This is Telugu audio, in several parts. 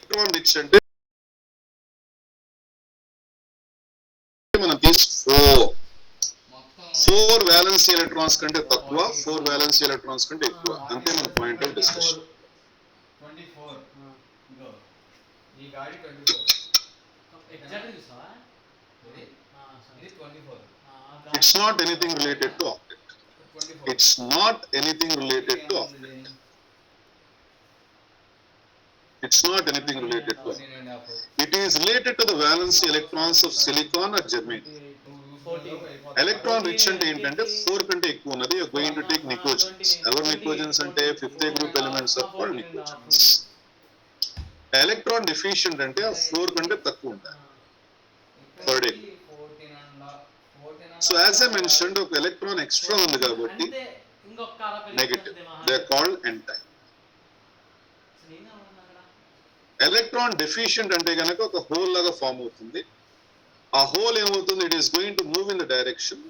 ఎలక్ట్రాన్ రిచ్ అంటే మనం ఫోర్ వ్యాలెన్సీ ఎలక్ట్రాన్స్ కంటే తక్కువ, 4 వ్యాలెన్సీ ఎలక్ట్రాన్స్ కంటే ఎక్కువ. అంతే మన పాయింట్ ఆఫ్ డిస్కషన్. 24 ఇగో ఈ గాడి 24 ఎగ్జాక్ట్లీ చూసావా ఇది 24 it's not anything related to octet. It's not anything related to octet. It's not anything related to it. It is related to the valency electrons of silicon or germanium. Electron rich అంటే ఏంటంటే 4 కంటే ఎక్కువ ఉన్నది. You're going to take nicogens. Our nicogens అంటే 5th group elements are called nicogens. Electron deficient అంటే 4 కంటే తక్కువ ఉంటాయి per day. So as I mentioned, ఒక electron extra ఉంది కాబట్టి negative. They are called n-type. Electron deficient అంటే కనుక ఒక హోల్ లాగా ఫామ్ అవుతుంది. ఆ హోల్ ఏమవుతుంది, it is going to move in the direction,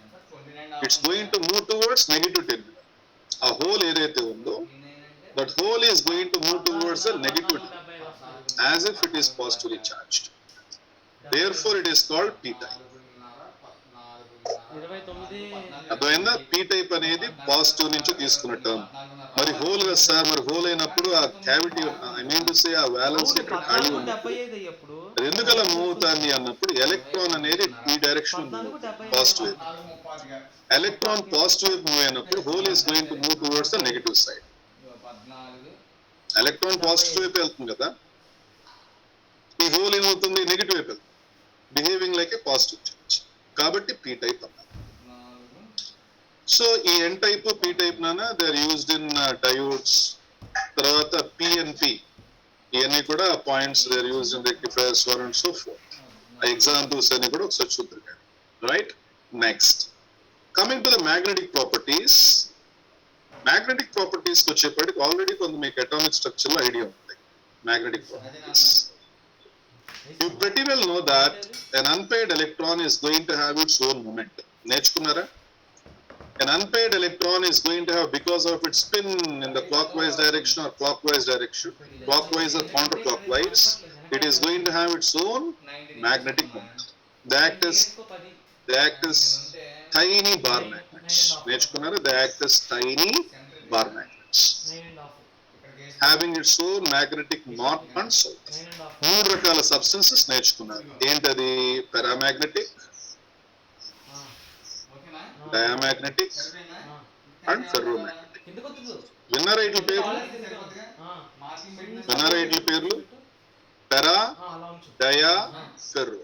it's going to move towards negative terminal. ఆ హోల్ ఏదైతే ఉందో that whole is going to move towards the negative as if it is positively charged. Therefore it is called P type. అర్థమైందా? పీ టైప్ అనేది పాజిటివ్ నుంచి తీసుకున్న టర్మ్. మరి హోల్ కదా సార్, మరి హోల్ అయినప్పుడు ఆ cavity I mean to say ఆ వ్యాలెన్స్ ఇక్కడ ఖాళీ ఉంది, అది ఎందుకలా మూవ్ అవుతుంది అన్నప్పుడు ఎలక్ట్రాన్ అనేది ఈ డైరెక్షన్ పాజిటివ్. ఎలక్ట్రాన్ పాజిటివ్ వైపు మూవ్ అయినప్పుడు hole is going to move towards the negative side. Electron positive వైపు వెళ్తుంది కదా, ఈ హోల్ ఏమవుతుంది, నెగటివ్ వైపు వెళ్తుంది, behaving like a positive charge. కాబట్టి పీ టైప్ అన్నారు. సో ఈ ఎన్ టైప్ పీ టైప్ నానా they are used in diodes. తర్వాత పిఎన్పి ఇవన్నీ కూడా points they are used in rectifiers so and so forth. ఆ ఎగ్జాంపుల్స్ అన్ని కూడా ఒకసారి చూద్దాం. Right, next coming to the magnetic properties. Magnetic properties వచ్చేప్పటికి ఆల్రెడీ కొంత మీకు అటామిక్ స్ట్రక్చర్ లో ఐడియా ఉంది. Magnetic properties you pretty well know that an unpaired electron is going to have its own moment. నేర్చుకున్నారా? An unpaired electron is going to have, because of its spin in the clockwise direction or clockwise direction, clockwise or counterclockwise, it is going to have its own magnetic moment. They act as tiny bar magnets. నేర్చుకున్నారా? They act as tiny bar magnets, having its own magnetic north and south. 3 రకాల సబ్స్టెన్సెస్ నేర్చుకున్నారు. ఏంటది? Paramagnetic, diamagnetic and ferromagnetic. విన్నారా ఇట్ల పేర్లు? పారా, డయా, ఫెర్రో.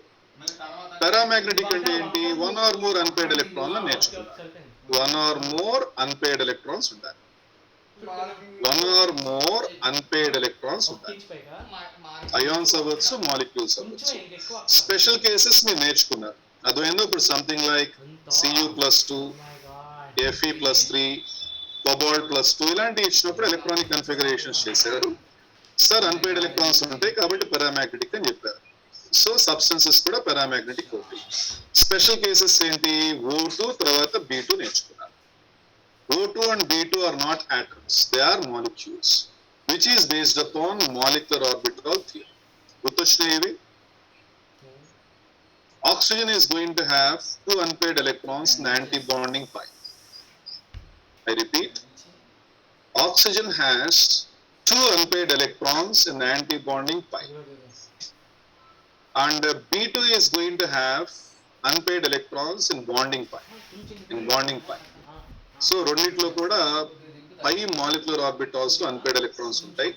పారామాగ్నెటిక్ అంటే ఏంటి? 1 or more అన్పేర్డ్ ఎలక్ట్రాన్లు నేర్చుకున్నారు. 1 or more అన్పేర్డ్ ఎలక్ట్రాన్స్ ఉంటాయి. 1 or more అన్పేర్డ్ ఎలక్ట్రాన్స్ ఉంటాయి. అయాన్స్ అవ్వచ్చు, మాలిక్యూల్స్ అవ్వచ్చు. స్పెషల్ కేసెస్ మీరు నేర్చుకున్నారు. అదేందో ఇప్పుడు something like Cu+2, Fe+3, Cobalt+2 ఇలాంటివి ఇచ్చినప్పుడు ఎలక్ట్రానిక్ కన్ఫిగరేషన్స్ చేశారు. సార్ అన్పేర్డ్ ఎలక్ట్రాన్స్ ఉంటాయి కాబట్టి పారామాగ్నెటిక్ అని చెప్పారు. సో సబ్స్టెన్సెస్ కూడా పారామాగ్నెటిక్ అవుతాయి. స్పెషల్ కేసెస్ ఏంటి? O2 తర్వాత B2 నేర్చుకున్నారు. O2 and B2 are not atoms, they are molecules, which is based upon molecular orbital theory. గుర్తొచ్చినాయి. Oxygen is going to have 2 unpaired electrons in the anti-bonding pi. I repeat, oxygen has 2 unpaired electrons in the anti-bonding pi, and B2 is going to have unpaired electrons in bonding pi. So రెండిట్లో కూడా పై మాలిక్యులర్ ఆర్బిటాల్స్ లో అన్పేర్డ్ ఎలక్ట్రాన్స్ ఉంటాయి,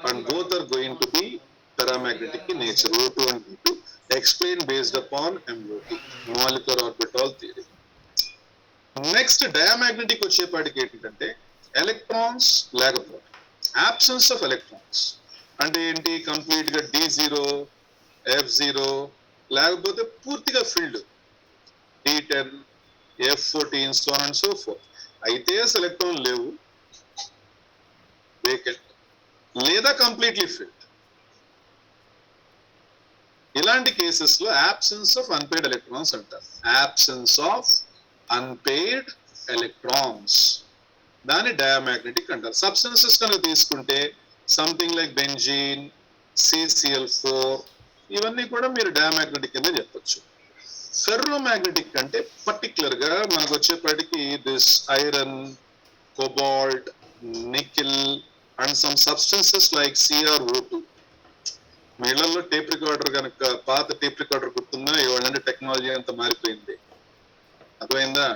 and both are going to be paramagnetic in nature. O2 and B2 explained based upon MOT, molecular orbital theory. Next diamagnetic వచ్చేపాటికి ఏంటంటే ఎలక్ట్రాన్స్ లేకపోవడం, absence of electrons. అంటే ఏంటి? కంప్లీట్ గా D0, F0 లేకపోతే పూర్తిగా filled D10, F14 so on and so forth. అయితే ఎలక్ట్రాన్ లేవు, వేకెంట్ లేదా కంప్లీట్లీ ఫిల్డ్. ఇలాంటి కేసెస్ లో absence of unpaired electrons అంటారు. absence of unpaired electrons, దాన్ని డయామాగ్నెటిక్ అంటారు. సబ్స్టెన్సెస్ కనుక తీసుకుంటే సంథింగ్ లైక్ బెంజీన్, CCl4 ఇవన్నీ కూడా మీరు డయామాగ్నెటిక్ కింద చెప్పొచ్చు. ఫెర్రో మ్యాగ్నెటిక్ అంటే పర్టికులర్ గా మనకు వచ్చేప్పటికి this iron, cobalt, nickel and some substances like CrO2. మీ ఇళ్లలో టేప్ రికార్డర్ కనుక పాత టేప్ రికార్డర్ గుర్తుందా? ఇవాళ టెక్నాలజీ అంతా మారిపోయింది, అర్థమైందా?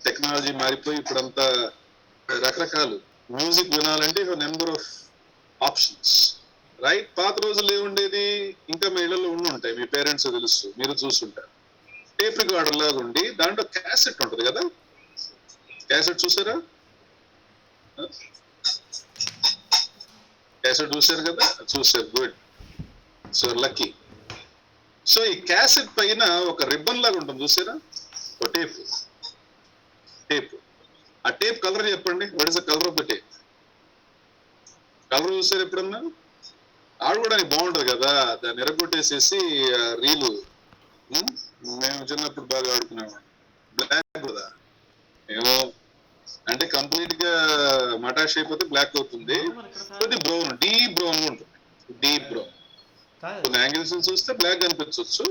టెక్నాలజీ మారిపోయి ఇప్పుడంతా రకరకాలు మ్యూజిక్ వినాలంటే నెంబర్ ఆఫ్ ఆప్షన్స్, రైట్? పాత రోజుల్లో ఏముండేది, ఇంకా మీ ఇళ్లలో ఉండి ఉంటాయి, మీ పేరెంట్స్ తెలుసు, మీరు చూస్తుంటారు. టేప్ రికార్డర్ లాగా ఉండి దాంట్లో క్యాసెట్ ఉంటుంది కదా, క్యాసెట్ చూసారా? క్యాసెట్ చూసారు కదా, చూసారు, గుడ్, సో లక్కీ. సో ఈ క్యాసెట్ పైన ఒక రిబ్బన్ లాగా ఉంటుంది చూసారా, ఒక టేప్. టేప్, ఆ టేప్ కలర్ చెప్పండి, what is the colour of the tape? Colour చూసారు ఎప్పుడన్నా? ఆడుకోవడానికి బాగుంటది కదా, దాన్ని ఎరగొట్టేసేసి రీలు మేము చిన్నప్పుడు బాగా ఆడుకునేవాళ్ళం. బ్లాక్ కదా ఏమో, అంటే కంప్లీట్ గా మటాష్ అయిపోతే బ్లాక్ అవుతుంది, కొద్ది బ్రౌన్, డీప్ బ్రౌన్ ఉంటుంది, డీప్ బ్రౌన్. కొన్ని యాంగిల్స్ చూస్తే బ్లాక్ కనిపించవచ్చు,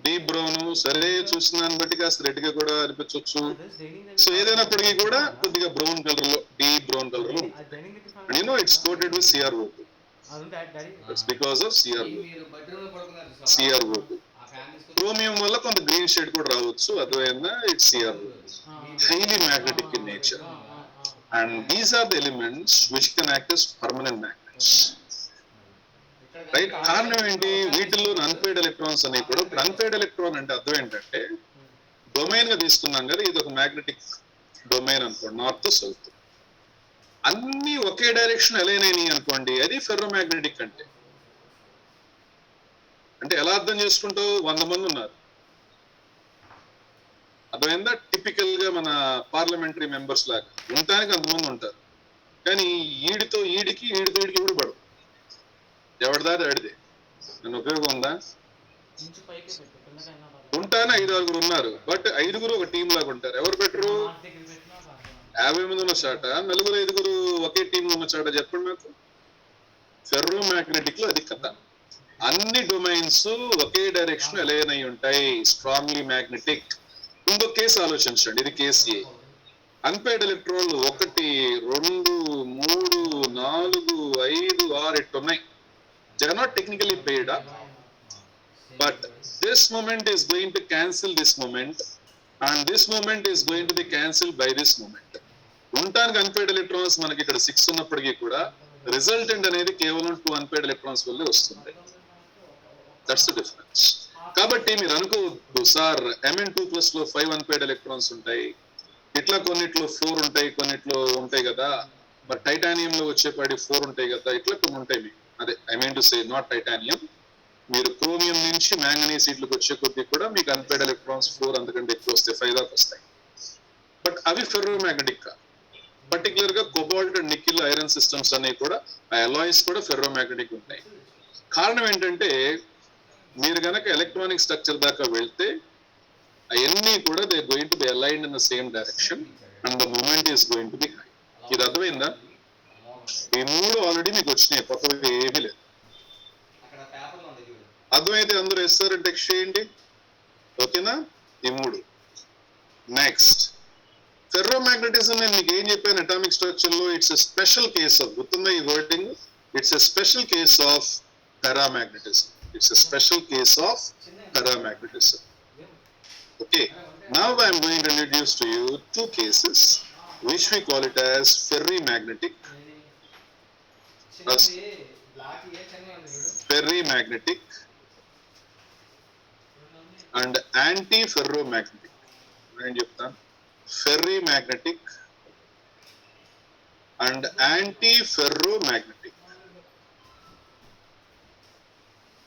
డీప్ బ్రౌన్, సరే చూసిన దాన్ని బట్టి కాస్త రెడ్ గా కూడా అనిపించవచ్చు. సో ఏదైనప్పటికీ కూడా కొద్దిగా బ్రౌన్ కలర్ లో, డీప్ బ్రౌన్ కలర్ లో ఉంటుంది. You know it's coated with CrO2. It's because of CrO2. Chromium వల్ల కొంత గ్రీన్ షేడ్ కూడా రావచ్చు, అర్థమైందా? It's CrO2, highly magnetic in nature, and these are the elements which can act as permanent magnets. Right? కారణం ఏంటి? వీటిల్లో అన్పెయిడ్ ఎలక్ట్రాన్స్ అనేవి కూడా, ఇప్పుడు అన్పెయిడ్ ఎలక్ట్రాన్ అంటే అర్థం ఏంటంటే డొమైన్ గా తీసుకున్నాం కదా, ఇది ఒక మ్యాగ్నెటిక్ డొమైన్ అనుకోండి, నార్త్ సౌత్, అన్ని ఒకే డైరెక్షన్ అలైన్ అయినాయి అనుకోండి, అది ఫెర్రో మ్యాగ్నెటిక్ అంటే. అంటే ఎలా అర్థం చేసుకుంటావు? 100 మంది ఉన్నారు, అర్థమైందా? టిపికల్ గా మన పార్లమెంటరీ మెంబర్స్ లాగా ఉండటానికి అంతమంది ఉంటారు, కానీ ఈడితో ఈడికి, ఈడితో ఈడికి కూడా పడదు, ఎవరిదా ఆడిదే. నన్ను ఉపయోగం ఉందా? ఉంటానే 5-6 ఉన్నారు, బట్ 5 ఒక టీం లాగా ఉంటారు. ఎవరు బెటరు? 50 మంది ఉన్న చాట 4-5 ఒకే టీం ఉన్న చాట, చెప్పండి నాకు. ఫెర్రో మ్యాగ్నెటిక్ లో అది కథ, అన్ని డొమైన్స్ ఒకే డైరెక్షన్ అలైన్ అయి ఉంటాయి, స్ట్రాంగ్లీ మ్యాగ్నెటిక్. ఇంకొక కేసు ఆలోచించండి, ఇది కేసు ఏ. అన్పెయిడ్ ఎలక్ట్రాన్లు 1, 2, 3, 4, 5, 6 ఇట్టు ఉన్నాయి. They are not technically paid up, but this moment is going to cancel this moment, and this moment is going to be cancelled by this moment. ఉండటానికి అన్పెయిడ్ ఎలక్ట్రాన్స్ మనకి ఇక్కడ 6 ఉన్నప్పటికీ కూడా రిజల్టెంట్ అనేది కేవలం 2 అన్పెయిడ్ ఎలక్ట్రాన్స్ వల్లే వస్తుంది. That's the difference. కాబట్టి మీరు అనుకోవద్దు సార్ Mn2+ లో 5 అన్పెయిడ్ ఎలక్ట్రాన్స్ ఉంటాయి, ఇట్లా కొన్నిట్లో 4 ఉంటాయి, కొన్నిట్లో ఉంటాయి కదా, మరి టైటానియం లో వచ్చేపాటి 4 ఉంటాయి కదా, ఇట్లా కొన్ని ఉంటాయి మీకు. అదే I mean to say, not titanium, మీరు క్రోమియం నుంచి మ్యాంగనీస్ ఇట్లకు వచ్చే కొద్ది కూడా మీకు అన్పెయిడ్ ఎలక్ట్రాన్స్ 4 అంతకంటే ఎక్కువ వస్తాయి, 5 దాకా వస్తాయి. బట్ అవి ఫెర్రో మ్యాగ్నెటిక్ కాదు. పర్టికులర్ గా cobalt and nickel iron systems అనేవి కూడా, ఆ అలాయిస్ కూడా ఫెర్రో మ్యాగ్నెటిక్ ఉంటాయి. కారణం ఏంటంటే మీరు గనక ఎలక్ట్రానిక్ స్ట్రక్చర్ దాకా వెళ్తే అవన్నీ కూడా they going to be aligned in the same direction and the moment is going to be high. ఇది అర్థమైందా? ఈ 3 ఆల్రెడీ మీకు వచ్చినాయి, కొత్తగా ఏమీ లేదు. అర్థమైతే అందరూ ఎస్ఆర్ అని టెక్స్ట్ చేయండి, ఓకేనా? ఈ 3. Next ferro magnetism. నేను మీకు ఏం చెప్పాను అటామిక్ స్ట్రక్చర్ లో? It's a special case of, గుర్తుందా ఈ wording? It's a special case of పారామాగ్నెటిజం. It's a special case of పారామాగ్నెటిజం. Okay, now I am going to introduce to you 2 cases which we call it as ferrimagnetic. Ferrimagnetic and anti-ferromagnetic. నేను చెప్తాను, ferrimagnetic and anti-ferromagnetic.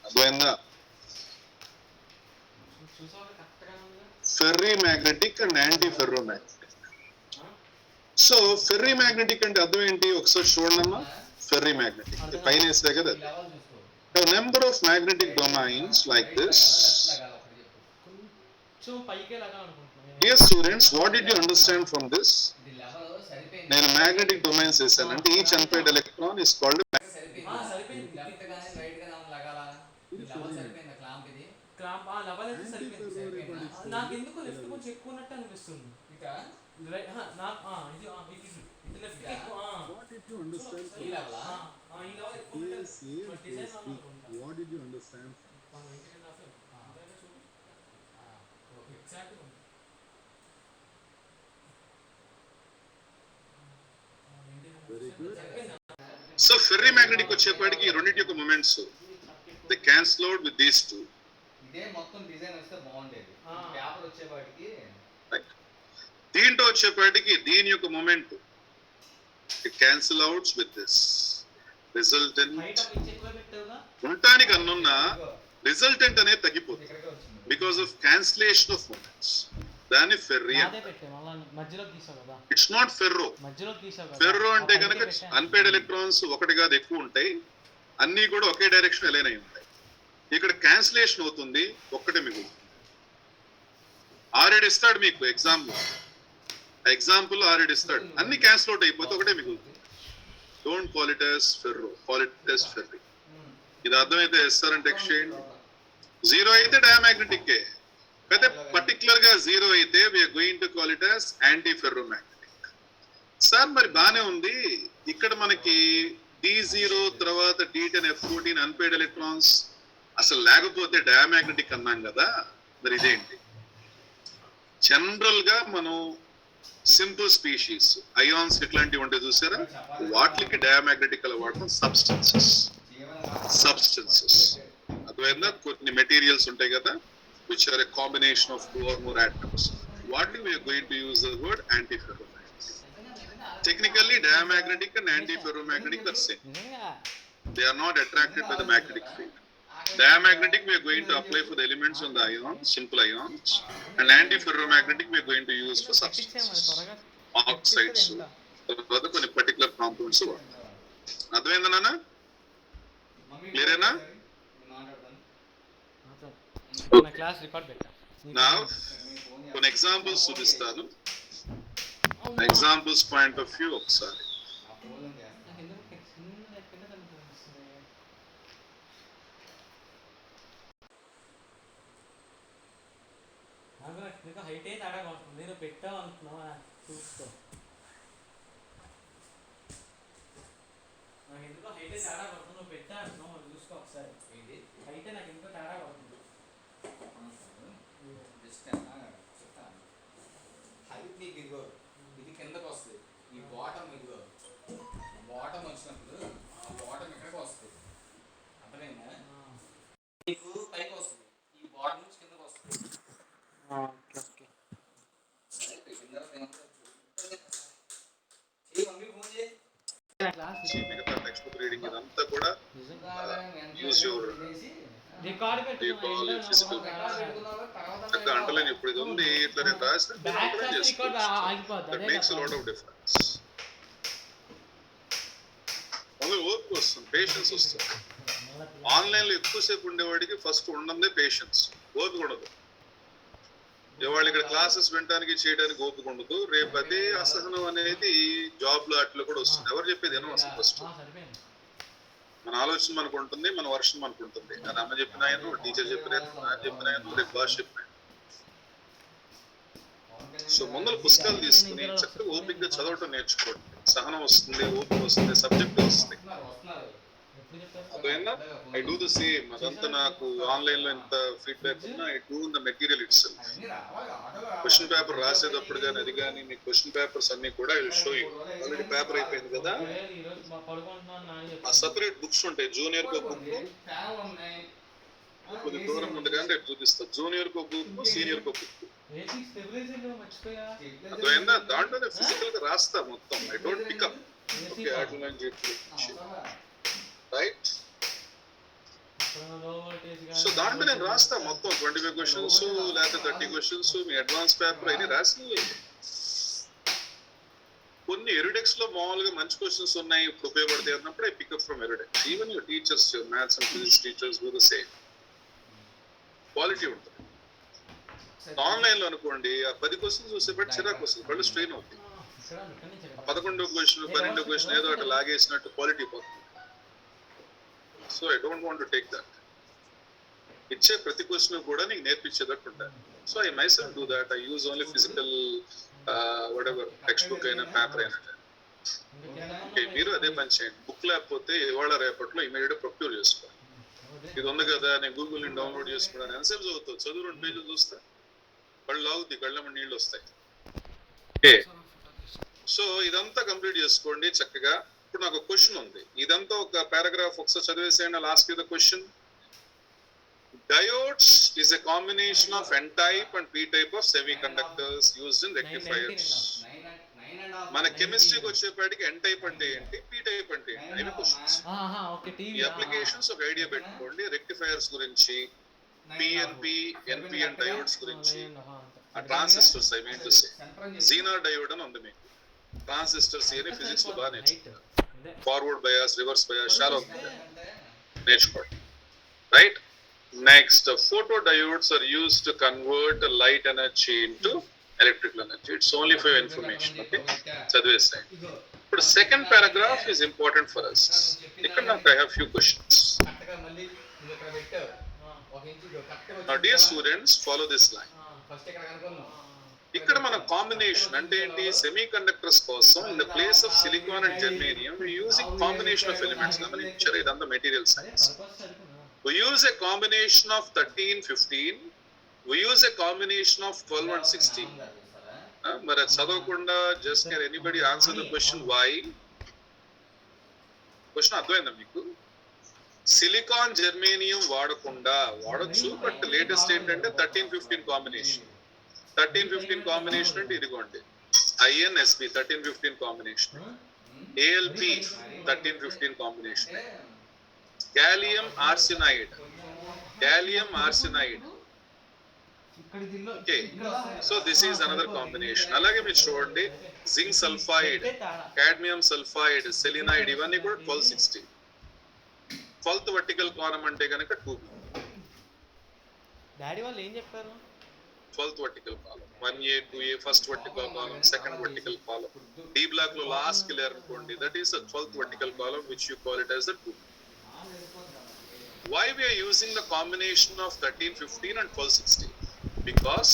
అర్థమైందా? ferrimagnetic and anti-ferromagnetic. So ferrimagnetic అంటే అర్థం ఏంటి ఒకసారి చూడమ్మా. ferrimagnetic పైన వేస్తే కదా, a number of magnetic domains like this. Dear students, what did you understand from this? నేను magnetic domains వేసానంటే each unpaired electron is called level సరిపోయిందా క్లాంప్ ఇది? క్లాంప్ లెవెల్ అయితే సరిపోయింది. సరిపోయిందా? నాకు ఎందుకు లెఫ్ట్ కొంచెం ఎక్కువ ఉన్నట్టు అనిపిస్తుంది. ఇక నాకు ఇది ఇది లెఫ్ట్ ఎక్కువ. What did you understand ఈ from లెవెలా? ఈ లెవెల్ ఎక్కువ ఉంటుంది. KSA and KSP? What did you understand from? ఎగ్జాక్ట్గా ఉంది. Very good. So ferrimagnetic వచ్చేపాటికి ఈ రెండింటి యొక్క moments the cancel out with these two. ఇదే మొత్తం డిజైన్ వస్తే బాగుండేది. పేపర్ వచ్చేవాటికి దీంట్లో వచ్చేపాటికి దీని యొక్క moment it cancel outs with this resultant ఉండటానికి అన్నున్న రిజల్టెంట్ అనేది తగ్గిపోతుంది ఇక్కడికే వచ్చింది. Because of cancellation of moments. దాన్ని ఫెర్రీ అదే పెట్టే మధ్యలో తీసావు కదా, ఇట్స్ నాట్ ఫెర్రో. మధ్యలో తీసావు కదా. ఫెర్రో అంటే కనుక అన్పేడ్ ఎలక్ట్రాన్స్ ఒకటి కాదు ఎక్కువ ఉంటాయి, అన్ని కూడా ఒకే డైరెక్షన్ ఎలైన్ అయి ఉంటాయి. ఇక్కడ క్యాన్సిలేషన్ అవుతుంది, ఒక్కటే మిగులుతుంది. ఆరేడు ఇస్తాడు మీకు ఎగ్జాంపుల్ ఆరేడు ఇస్తాడు, అన్ని క్యాన్సిల్ అవుట్ అయిపోతే ఒకటే మిగులుతుంది. Don't call it as ferro, call it as ferri. ఇది అర్థమైతే ఇస్తారంటే ఎక్స్చేంజ్. జీరో అయితే డయామాగ్నెటిక్, అయితే పర్టికులర్ గా జీరో అయితే we're going to call it as antiferromagnetic. Sir మరి బానే ఉంది, ఇక్కడ మనకి D0 తర్వాత D10 F14 అన్పేడ్ ఎలక్ట్రాన్స్ అసలు లేకపోతే డయామాగ్నెటిక్ అన్నాం కదా, మరి ఇదేంటి? జనరల్ గా మనం సింపుల్ స్పీషీస్ అయాన్స్ ఇట్లాంటివి ఉంటాయి చూసారా, వాటికి డయామాగ్నెటిక్ అలా వాడతాం. సబ్స్టెన్సెస్ అర్థమైందా? కొన్ని మెటీరియల్స్ ఉంటాయి కదా which are a combination of 2 or more atoms, వాటిని we are going to use the word antiferromagnetic. Technically diamagnetic and antiferromagnetic are same. They are not attracted by the magnetic field. Diamagnetic we are going to apply for the elements on the ions, simple ions, and antiferromagnetic we are going to use for substances, oxides, తర్వాత కొన్ని పర్టికులర్ కాంపౌండ్స్. అర్థమైందా నాన్న? క్లియరేనా? క్లాస్ రికార్డ్ పెట్టా. నా కొన్ని ఎగ్జాంపుల్స్ చూపిస్తాను. ఎగ్జాంపుల్స్ పాయింట్ ఆఫ్ వ్యూ ఒకసారి. నీకు హైట్ అయితే తేడా కొడుతుంది, నేను పెట్టావు అనుకున్నావా చూసుకో. నాకు ఎందుకో హైట్ అయితే తేడా కొడుతుంది, నువ్వు పెట్టా అంటున్నావు చూసుకో ఒకసారి. అయితే నాకు ఎందుకో తేడా కొడుతుంది. హైట్ నీకు ఇదిగో ఇది కిందకు వస్తుంది, ఈ బాటమ్ ఇదిగో బాటమ్ వచ్చినప్పుడు ఆ బాటమ్ ఇక్కడికి వస్తుంది. అర్థమైందా? నీకు పైకి వస్తుంది, ఈ బాటమ్ నుంచి కిందకు వస్తుంది. మిగతా టెక్స్ట్ బుక్ రీడింగ్ ఇదంతా కూడా యూజ్ యువర్ రికార్డ్ ఫిజికల్ పెద్ద అంటలేని ఇప్పుడు ఇది ఉంది ఇట్లా నేను రాసిన that makes a lot of difference. మళ్ళీ ఓపిక వస్తుంది, పేషెన్స్ వస్తుంది. ఆన్లైన్ లో ఎక్కువసేపు ఉండేవాడికి ఫస్ట్ ఉండదే పేషెన్స్, ఓపిక ఉండదు. ఇవాళ ఇక్కడ క్లాసెస్ వినడానికి చేయడానికి ఓపిక ఉండదు, రేపు అదే అసహనం అనేది జాబ్ లో అట్లా కూడా వస్తుంది. ఎవరు చెప్పేది ఏమో అసలు ఫస్ట్ మన ఆలోచన మనకు ఉంటుంది, మన వర్షం మనకు ఉంటుంది. నేను అమ్మ చెప్పిన ఆయన, టీచర్ చెప్పిన ఆయన, నాన్న చెప్పిన ఆయన, రేపు భాష చెప్పిన ఆయన. సో ముందర పుస్తకాలు తీసుకుని చక్కగా ఓపికగా చదవటం నేర్చుకోండి. సహనం వస్తుంది, ఓపిక వస్తుంది, సబ్జెక్ట్ వస్తుంది. అదేనా ఐ డూ ద సేమ్. అదంతా నాకు ఆన్లైన్ లో ఎంత ఫీడ్బ్యాక్ ఉన్నా I do the material it self. Question paper రాసేటప్పుడు కానీ అది కానీ మీ క్వశ్చన్ పేపర్స్ అన్ని కూడా I will show you. Already paper అయిపోయింది కదా, ఆ సపరేట్ బుక్స్ ఉంటాయి. జూనియర్ కో బుక్ కొద్ది దూరం ఉంది కానీ రేపు చూపిస్తా. జూనియర్ కో బుక్, సీనియర్ కో బుక్. అదేనా దాంట్లోనే ఫిజికల్ గా రాస్తా మొత్తం. ఐ డోంట్ పికప్ ఓకే అట్లా అని చెప్పి రైట్. సో దాంట్లో నేను రాస్తా మొత్తం 25 క్వశ్చన్స్ లేకపోతే 30 క్వశ్చన్స్ మీ అడ్వాన్స్ పేపర్ అయినా రాసి. కొన్ని ఎరుడెక్స్ లో మామూలుగా మంచి క్వశ్చన్స్ ఉన్నాయి, ఇప్పుడు ఉపయోగపడతాయి అన్నప్పుడు I pick up from Erudex. Even your teachers, your maths and physics teachers do the same. Quality ఉంటుంది. ఆన్లైన్ లో అనుకోండి ఆ 10 క్వశ్చన్స్ చూసేపటి చిరాకు వస్తుంది, కళ్ళు స్ట్రెయిన్ అవుతుంది. 11వ క్వశ్చన్ 12వ క్వశ్చన్ ఏదో అట్లా లాగేసినట్టు క్వాలిటీ పోతుంది. So I don't want to take that. ఇచ్చే ప్రతి క్వశ్చన్ కూడా నీకు నేర్పించేటట్టు ఉంటాయి. So I myself do that. I use only physical whatever text book అయినా పేపర్ అయినా. మీరు అదే పని చేయండి. బుక్ లేకపోతే ఇవాళ రేపట్లో ఇమీడియట్ ప్రొక్యూర్ చేసుకోండి. ఇది ఉంది కదా, నేను గూగుల్ ని డౌన్లోడ్ చేసుకున్నాను, ఎంతసేపు చదువుతావు? చదువు 2 పేజీలు చూస్తా కళ్ళు లాగుద్ది, కళ్ళ నీళ్ళు వస్తాయి. ఓకే, సో ఇదంతా కంప్లీట్ చేసుకోండి చక్కగా. ఇప్పుడు నాకు క్వశ్చన్ ఉంది, ఇదంతా ఒక పారాగ్రాఫ్ ఒకసారి చదివేసేయండి. Last the question. Diodes is a combination of N-type and P-type of semiconductors used in rectifiers. మన కెమిస్ట్రీకి వచ్చేపాటికి N-type అంటే ఏంటి, P-type అంటే ఏంటి, అవి క్వశ్చన్స్. ఈ అప్లికేషన్స్ ఒక ఐడియా పెట్టుకోండి. రెక్టిఫైయర్స్ గురించి, పిఎన్పి, ఎన్పిఎన్ డయోడ్స్ గురించి, ఆ transistors I mean to say Jena diode అని ఉంది మీకు. ట్రాన్సిస్టర్స్ అని ఫిజిక్స్ లో బాగా నేర్చుకుంటారు. ఫార్వర్డ్ బయాస్, రివర్స్ బయాస్ చాలా నేర్చుకోండి. Right. Next, photodiodes are used to convert light energy into electrical energy. It's only for your information. Okay, చదివేసేయండి. ఇప్పుడు second paragraph is important for us. ఇక్కడ నాకు I have few questions. Now dear students, follow this line. ఇక్కడ మన కాంబినేషన్ అంటే ఏంటి? సెమీ కండక్టర్స్ కోసం in the place of silicon and germanium we using combination of elements. గమనించారు, ఇదంతా material science. We use a combination of 13, 15. We use a combination of 12 and 16. మరి చదవకుండా just can anybody answer the question why? Question అర్థమైందా మీకు? సిలికాన్ జర్మేనియం వాడకుండా వాడొచ్చు, బట్ లేటెస్ట్ ఏంటంటే 13, 15 కాంబినేషన్. 13, 15 కాంబినేషన్ అంటే ఇదిగోండి, INSB 13, 15 combination, ALP 13, 15 combination, gallium arsenide. Okay, so this is another combination. అలాగే మీరు చూడండి, జింక్ సల్ఫైడ్, కాడ్మియం సల్ఫైడ్, సెలినైడ్, ఇవన్నీ కూడా 12, 16. 12th వర్టికల్ కాలమ్ అంటే కనుక 2B. డాడీ వాళ్ళు ఏం చెప్పారు? 12th vertical column 1A, 2A, first vertical column, second vertical column. D block లో లాస్ట్ కి లేరు అనుకోండి, that is a 12th vertical column which you call it as the 2B. Why we are using the combination of 13, 15 and 12, 16? Because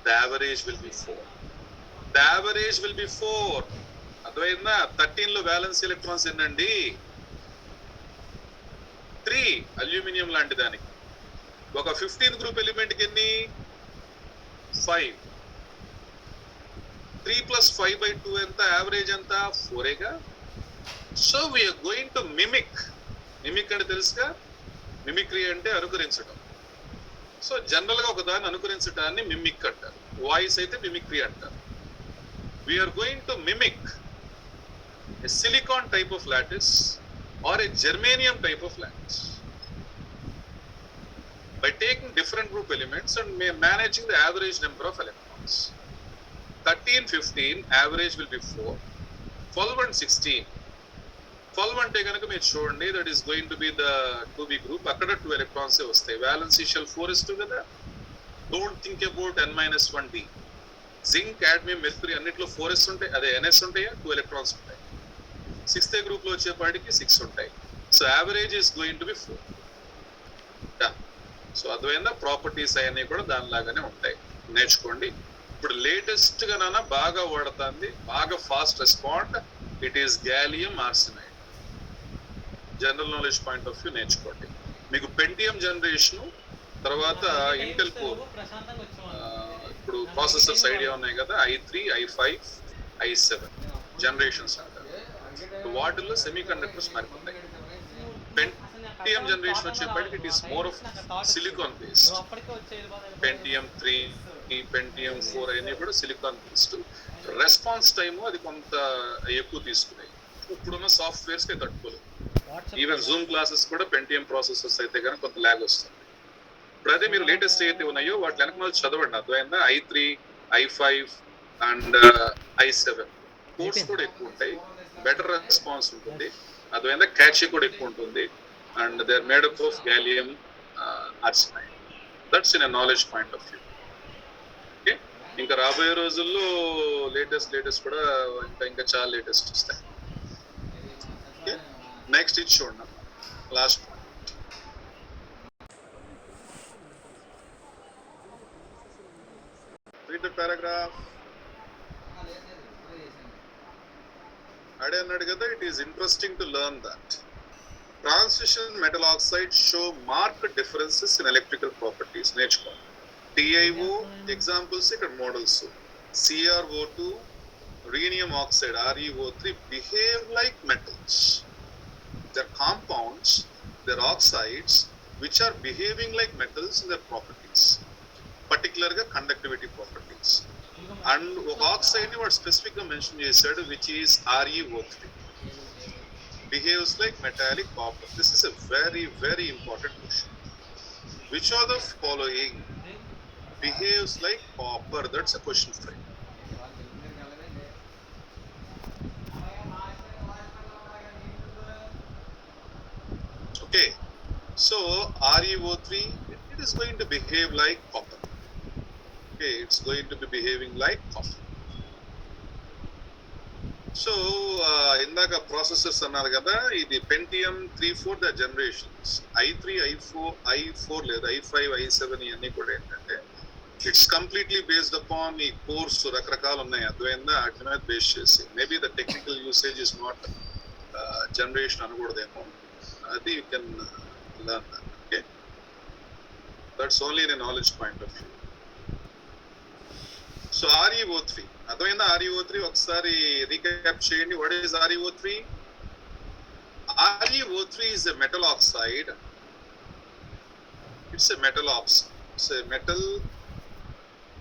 the average will be 4. The average will be 4. అర్థమైందా? 13 లో వ్యాలెన్స్ ఎలక్ట్రాన్స్ ఎన్నండి? 3. అల్యూమినియం లాంటి దానికి. ఒక 15 గ్రూప్ ఎలిమెంట్ కి ఎన్ని? 5. 3 plus 5/2 ఎంత? యావరేజ్ ఎంత? 4గా. So we're going to mimic. Mimic అంటే తెలుసుగా, మిమిక్రీ అంటే అనుకరించడం. సో జనరల్ గా ఒక దాన్ని అనుకరించడాన్ని మిమిక్ అంటారు. వాయిస్ అయితే మిమిక్రీ అంటారు. We're going to mimic a silicon type of lattice or a germanium type of lattice by taking different group elements and managing the average number of electrons. 13, 15 average will be 4. 12 and 16. 12 అంటే కనుక మీరు చూడండి, that is going to be the 2B group. అక్కడ 2 ఎలక్ట్రాన్స్ వస్తాయి. వ్యాలెన్సీ షెల్ 4 is 2 కదా. Don't think about N-1D. Zinc, cadmium, mercury అన్నిట్లో 4s ఉంటాయి, అదే NS ఉంటాయా, 2 ఎలక్ట్రాన్స్ ఉంటాయి. 6th గ్రూప్ లో వచ్చేపాటికి 6 ఉంటాయి. So average is going to B 4. So అర్థమైందా? ప్రాపర్టీస్ అవన్నీ కూడా దానిలాగానే ఉంటాయి, నేర్చుకోండి. ఇప్పుడు లేటెస్ట్ గా నాన్న బాగా వాడుతుంది, బాగా fast respond, it is gallium arsenide. General knowledge point of view నేర్చుకోండి. మీకు పెంటియం జనరేషన్ తర్వాత ఇంటెల్ కోర్, ఇప్పుడు ప్రాసెసర్స్ ఐడియా ఉన్నాయి కదా, i3, i5, i7 జనరేషన్స్ అంటారు. వాటిల్లో సెమీ కండక్టర్స్ మారిపోతాయి. పెంటియం జనరేషన్ వచ్చేప్పటికి it is more of silicon based. Pentium 3, Pentium 4 అన్నీ కూడా సిలికాన్ బేస్డ్. రెస్పాన్స్ టైము అది కొంత ఎక్కువ తీసుకున్నాయి. ఇప్పుడున్న సాఫ్ట్వేర్స్కి తట్టుకోలేదు. ఈవెన్ జూమ్ క్లాసెస్ కూడా పెంటియం ప్రాసెసర్స్ అయితే కనుక కొంత ల్యాగ్ వస్తుంది. ఇప్పుడు అదే మీరు లేటెస్ట్ అయితే ఉన్నాయో వాటి వెనక చదవండి, అర్థమైందా? i3, i5 and i7 course కూడా ఎక్కువ ఉంటాయి, బెటర్ రెస్పాన్స్ ఉంటుంది, అర్థమైందా? క్యాచీ కూడా ఎక్కువ ఉంటుంది. And they are made up of gallium arsenide. That's in a knowledge point of view. Okay, ఇంకా రాబోయే రోజుల్లో లేటెస్ట్ కూడా ఇంకా చాలా లేటెస్ట్ వస్తాయి. నెక్స్ట్ ఇది చూడండి, last the paragraph? It is interesting to learn that transition metal oxides show marked differences in electrical properties. నేర్చుకోండి. TiO examples ఇక్కడ models. CrO2, rhenium oxide, ReO3 behave like metals. They're compounds, they're oxides which are behaving like metals in their properties, particularly conductivity properties. And oxide ni vaadu specific ga mention chesadu, which is ReO3, behaves like metallic copper. This is a very very important question. Which of the following behaves like copper? That's a question for you. Okay, so ReO3, it is going to behave like copper. Okay, it's going to be behaving like copper. So indaka processors annaru kada, idi Pentium 3 4 generations, i3 i4 లేదా i5 i7 ఇవన్నీ కూడా ఏంటంటే ఇట్స్ కంప్లీట్లీ బేస్డ్ అపాన్ ఈ కోర్స్ రకరకాలు ఉన్నాయి, అర్థమైందా? వాటి మీద బేస్ చేసి maybe the technical usage is not generation అనకూడదేమో, అది you can learn that. Okay, that's only in knowledge point of view. So ReO3 అర్థమైందా? ReO3 ఒకసారి రీక్యాప్ చేయండి. What is ReO3? ReO3 is a metal oxide. It's a metal oxide. It's a metal.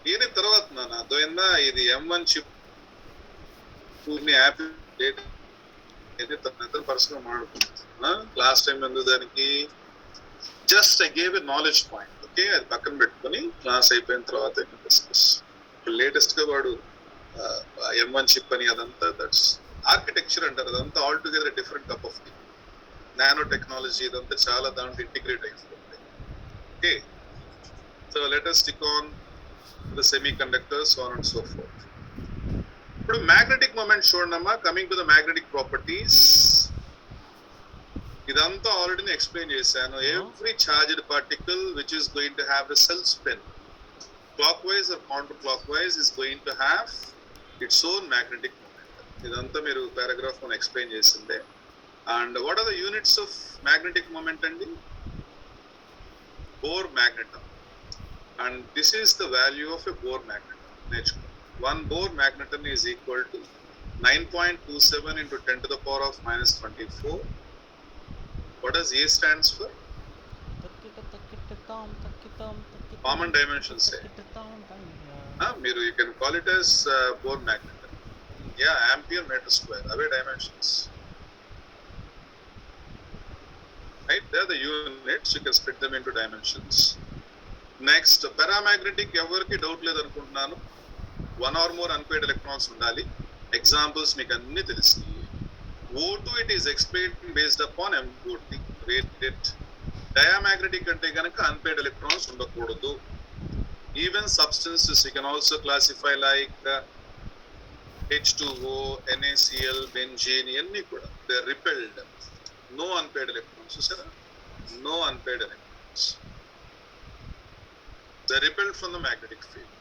దీని తర్వాత నాన్న అర్థమైందా? ఇది M1 chip Purni app date అయితే తన పర్సనల్ మాట్లాడుకుంటున్నా. లాస్ట్ టైం ఎందుకు దానికి just I gave a knowledge point. Okay, అది పక్కన పెట్టుకొని క్లాస్ అయిపోయిన తర్వాత డిస్కస్. లేటెస్ట్ గా వాడు M1 చిప్ అని అదంతా దట్స్ ఆర్కిటెక్చర్ అంటారు, అదంతా all together different cup of tea. Nanotechnology ఇదంతా చాలా దాంట్లో ఇంటిగ్రేట్ అయిపోతుంది. Okay, so let us stick on the semiconductors, so on and so forth. ఇప్పుడు మ్యాగ్నెటిక్ మొమెంట్ చూడమ్మా. Coming to the magnetic properties, ఇదంతా ఆల్రెడీ ఎక్స్ప్లెయిన్ చేశాను. Every charged particle which is going to have a self spin clockwise or counterclockwise is going to have its own magnetic moment. ఇదంతా మీరు పారాగ్రాఫ్ లో ఎక్స్ప్లెయిన్ చేసిందే. And what are the units of magnetic moment అండి? Bohr magneton. And this is the value of a Bohr magneton. నేర్చుకో. 1 Bohr magneton is equal to 9.27 into 10 to the power of -24. What does A stands for? Common dimensions say. మీరు you can call it as Bohr magnet. Yeah, ampere meter square. Away dimensions. Right, they're the units. You can split them into dimensions. Next, paramagnetic ఎవరికి డౌట్ లేదు అనుకుంటున్నాను. 1 or more unpaired electrons ఉండాలి. Examples మీకు అన్ని తెలుసు. O2 it is explained based upon M40 rate. Diamagnetic అంటే కనుక unpaired electrons ఉండకూడదు. Even substances you can also classify like H2O, NaCl, benzene ఇవన్నీ కూడా they are repelled. No unpaired electrons. చూసారా? No unpaired electrons. They are repelled from the magnetic field.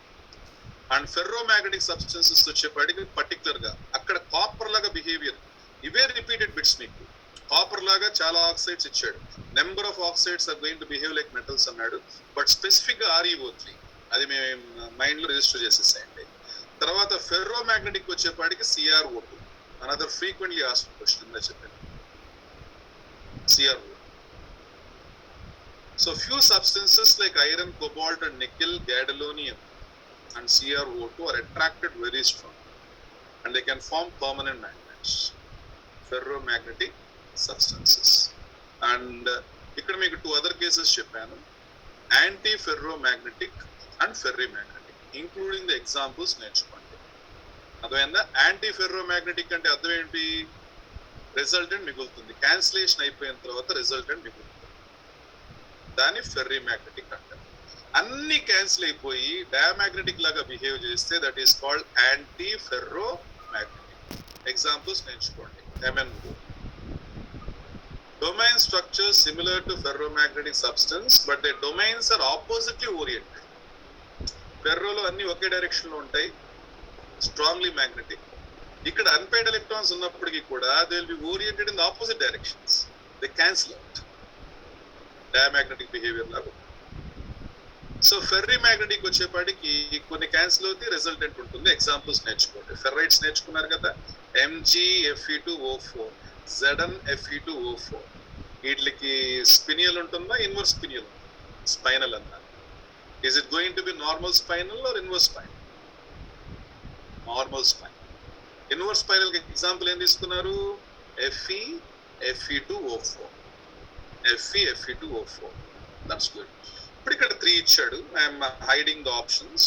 And ferromagnetic substances వచ్చేప్పటికి పర్టికులర్ గా అక్కడ కాపర్ లాగా బిహేవియర్. ఇవే రిపీటెడ్ బిట్స్ మీకు. కాపర్ లాగా చాలా ఆక్సైడ్స్ ఇచ్చాడు. Number of oxides are going to behave like metals అన్నాడు. బట్ స్పెసిఫిక్ గా ReO3 అది మేము మైండ్ లో రిజిస్టర్ చేసేసాయండి. తర్వాత ఫెర్రోమాగ్నెటిక్ వచ్చేపాటికి CrO2, another frequently asked question గా చెప్పాను. CrO2. So few substances like iron, cobalt and nickel, gadolinium and CrO2 are attracted very strong and they can form permanent magnets. Ferromagnetic substances. And ఇక్కడ మీకు 2 other cases చెప్పాను. Anti ferromagnetic and ferrimagnetic, including the examples నేర్చుకోండి. అర్థమైందా? యాంటీ ఫెర్రోమాగ్నెటిక్ అంటే అర్థం ఏంటి? రిజల్టెంట్ మిగులుతుంది. క్యాన్సిలేషన్ అయిపోయిన తర్వాత రిజల్టెంట్ మిగులుతుంది. దాన్ని ఫెర్రీమాగ్నెటిక్ అంటారు. అన్ని క్యాన్సిల్ అయిపోయి డయామాగ్నెటిక్ లాగా బిహేవ్ చేస్తే that is called anti ferromagnetic. Examples నేర్చుకోండి. MnO. Domain structures similar to ferromagnetic substance, but their domains are oppositely oriented. ఫెర్రోలో అన్ని ఒకే డైరెక్షన్ లో ఉంటాయి, స్ట్రాంగ్లీ మ్యాగ్నెటిక్. ఇక్కడ అన్పైడ్ ఎలక్ట్రాన్స్ ఉన్నప్పటికీ కూడా they will be oriented in the opposite directions, they cancel out, diamagnetic behaviour లాగా. సో ఫెర్రీ మ్యాగ్నెటిక్ వచ్చేపాటికి కొన్ని క్యాన్సిల్ అవుతాయి, రిజల్టెంట్ ఉంటుంది. ఎగ్జాంపుల్స్ నేర్చుకోండి. ఫెర్రైట్స్ నేర్చుకున్నారు కదా, MgFe2O4, ZnFe2O4. వీటికి స్పినియల్ ఉంటుందా, ఇన్వర్స్ స్పినియల్ ఉంటుందా? స్పైనల్ అన్నారు. Is it going to be normal spinal are inverse spinal? Normal spinal. Inverse spinal కి ఎగ్జాంపుల్ ఏం తీసుకున్నారు? Fe2O4. Fe2O4. That's good. ఇప్పుడు ఇక్కడ 3 ఇచ్చాడు. I'm hiding the options.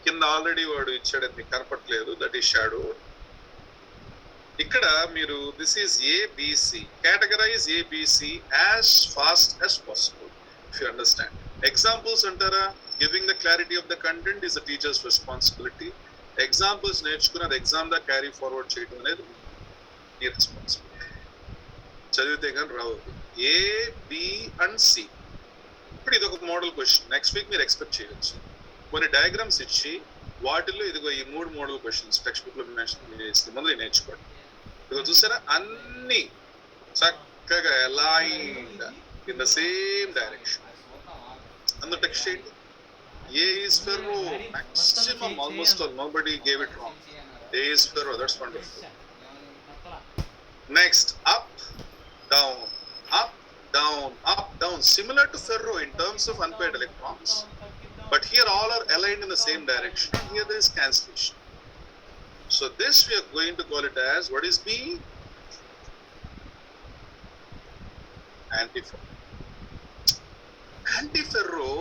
కింద ఆల్రెడీ వాడు ఇచ్చాడు, అది మీకు కనపట్లేదు, దట్ ఈస్ షాడో. ఇక్కడ మీరు this is ABC. Categorise ABC as fast as possible if you understand. Examples అంటారా? Giving the clarity of the content is the teacher's responsibility. Examples నేర్చుకుని అది ఎగ్జామ్ దా క్యారీ ఫార్వర్డ్ చేయడం అనేది మీ రెస్పాన్సిబిలిటీ. చదివితే కానీ రావు. A, B and C. ఇప్పుడు ఇది ఒక మోడల్ క్వశ్చన్. నెక్స్ట్ వీక్ మీరు ఎక్స్పెక్ట్ చేయవచ్చు. కొన్ని డయాగ్రామ్స్ ఇచ్చి వాటిల్లో ఇదిగో ఈ 3 మోడల్ క్వశ్చన్స్ టెక్స్ట్ బుక్ లో మెన్షన్ చేసి ముందు నేర్చుకోండి. ఇదిగో చూసారా, అన్ని చక్కగా aligned in the same direction. అందులో టెక్స్ట్ చేయండి. A is ferro, maximum, almost all, nobody gave it wrong. A is ferro, that's wonderful. Next, up, down, up, down, up, down. Similar to ferro in terms of unpaired electrons, but here all are aligned in the same direction. Here there is cancellation. So this we are going to call it as, what is B? Antiferro. Antiferro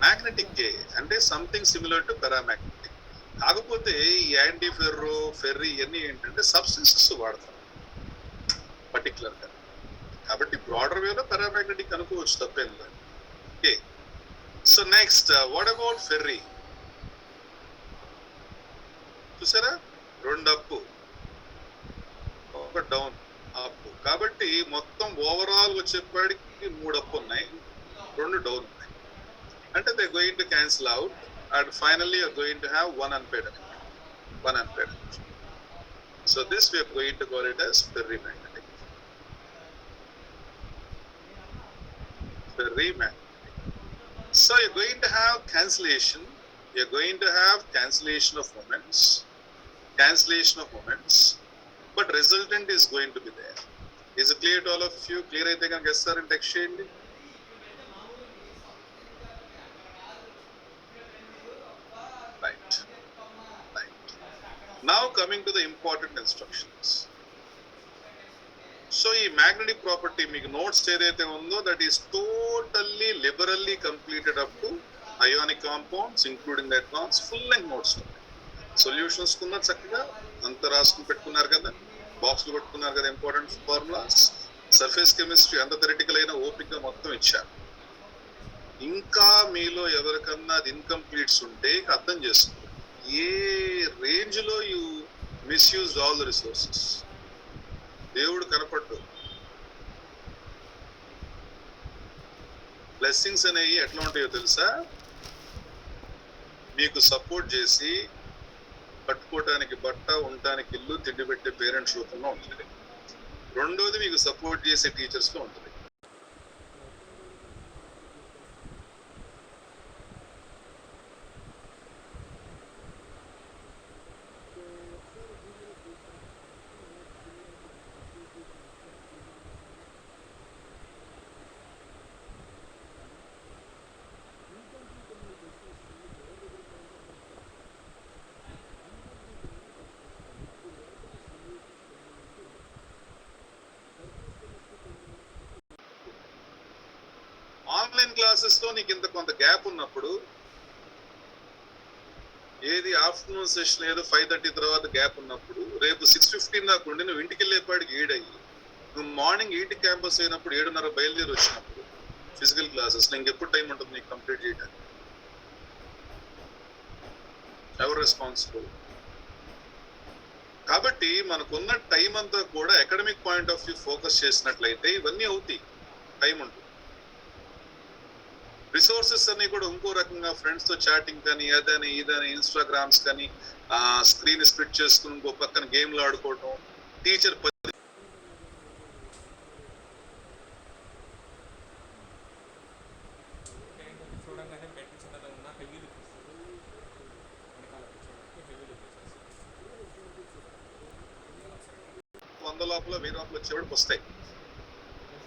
magnetic కే అంటే సంథింగ్ సిమిలర్ టు పారామాగ్నెటిక్. కాకపోతే ఈ యాంటీఫెర్రో, ఫెర్రీ ఇవన్నీ ఏంటంటే సబ్స్టెన్సెస్ వాడతారు పర్టికులర్ గా. కాబట్టి బ్రాడర్ వేలో పారామాగ్నెటిక్ అనుకోవచ్చు, తప్పేం లేదు. Okay, so next what about ferry? చూసారా, 2 అప్, 1 డౌన్, అప్. కాబట్టి మొత్తం ఓవరాల్ వచ్చేప్పటికి 3 అప్ ఉన్నాయి, 2 డౌన్ ఉన్నాయి. అంటే they're going to cancel out and finally you're going to have one unpaired electron. So this we are going to call it as ferrimagnetic. So you're going to have cancellation. You're going to have cancellation of moments. But resultant is going to be there. Is it clear to all of you? Clear అయితే కనుక ఎస్ సార్ అని టెక్స్ట్ చేయండి. Right. Now coming to the important instructions. So ఈ magnetic property మీకు notes ఏదైతే ఉందో that is totally liberally completed up to ionic compounds including the electrons. full length notes solutions కున్న చక్కగా అంత రాసుకుని పెట్టుకున్నారు కదా, బాక్స్ లో పెట్టుకున్నారు కదా, ఇంపార్టెంట్ ఫార్ములాస్. సర్ఫేస్ కెమిస్ట్రీ అంత థెరటికల్ అయిన ఓపిక మొత్తం ఇచ్చారు. ఇంకా మీలో ఎవరికన్నా అది ఇన్కంప్లీట్స్ ఉంటే అర్థం చేసుకోండి ఏ రేంజ్ లో you misuse all the resources. దేవుడు కనపడ్డు. బ్లెస్సింగ్స్ అనేవి ఎట్లా ఉంటాయో తెలుసా? మీకు సపోర్ట్ చేసి కట్టుకోవటానికి బట్ట, ఉండటానికి ఇల్లు, తిండి పెట్టే పేరెంట్స్ రూపంలో ఉంటుంది. రెండోది మీకు సపోర్ట్ చేసే టీచర్స్ లో ఉంటుంది. ఆన్లైన్ క్లాసెస్ లో నీకు ఇంత కొంత గ్యాప్ ఉన్నప్పుడు, ఏది ఆఫ్టర్నూన్ సెషన్ ఏదో 5:30 తర్వాత గ్యాప్ ఉన్నప్పుడు, రేపు 6:15 దాకా ఉండి నువ్వు ఇంటికి వెళ్ళేపాటికి 7 అయ్యి, నువ్వు మార్నింగ్ 8 క్యాంపస్ అయినప్పుడు 7:30 బయలుదేరి వచ్చినప్పుడు ఫిజికల్ క్లాసెస్ ఇంకెప్పుడు టైం ఉంటుంది నీకు కంప్లీట్ చేయడానికి? ఎవరు రెస్పాన్సిబుల్? కాబట్టి మనకున్న టైం అంతా కూడా academic point of view focus చేసినట్లయితే ఇవన్నీ అవుతాయి, టైం ఉంటుంది. రిసోర్సెస్ అన్ని కూడా ఇంకో రకంగా ఫ్రెండ్స్ తో చాటింగ్ కానీ అదని ఇదని ఇన్స్టాగ్రామ్స్ కానీ స్క్రీన్ స్ప్లిట్ చేసుకుని ఇంకో పక్కన గేమ్లు ఆడుకోవటం, టీచర్ చూడంగానే బెడ్ చిన్నగా ఉన్న హెవీ లుక్ వస్తుంది. వెనకాల చూడడానికి 100 లోపల 1000 లోపల వచ్చేవాడికి వస్తాయి.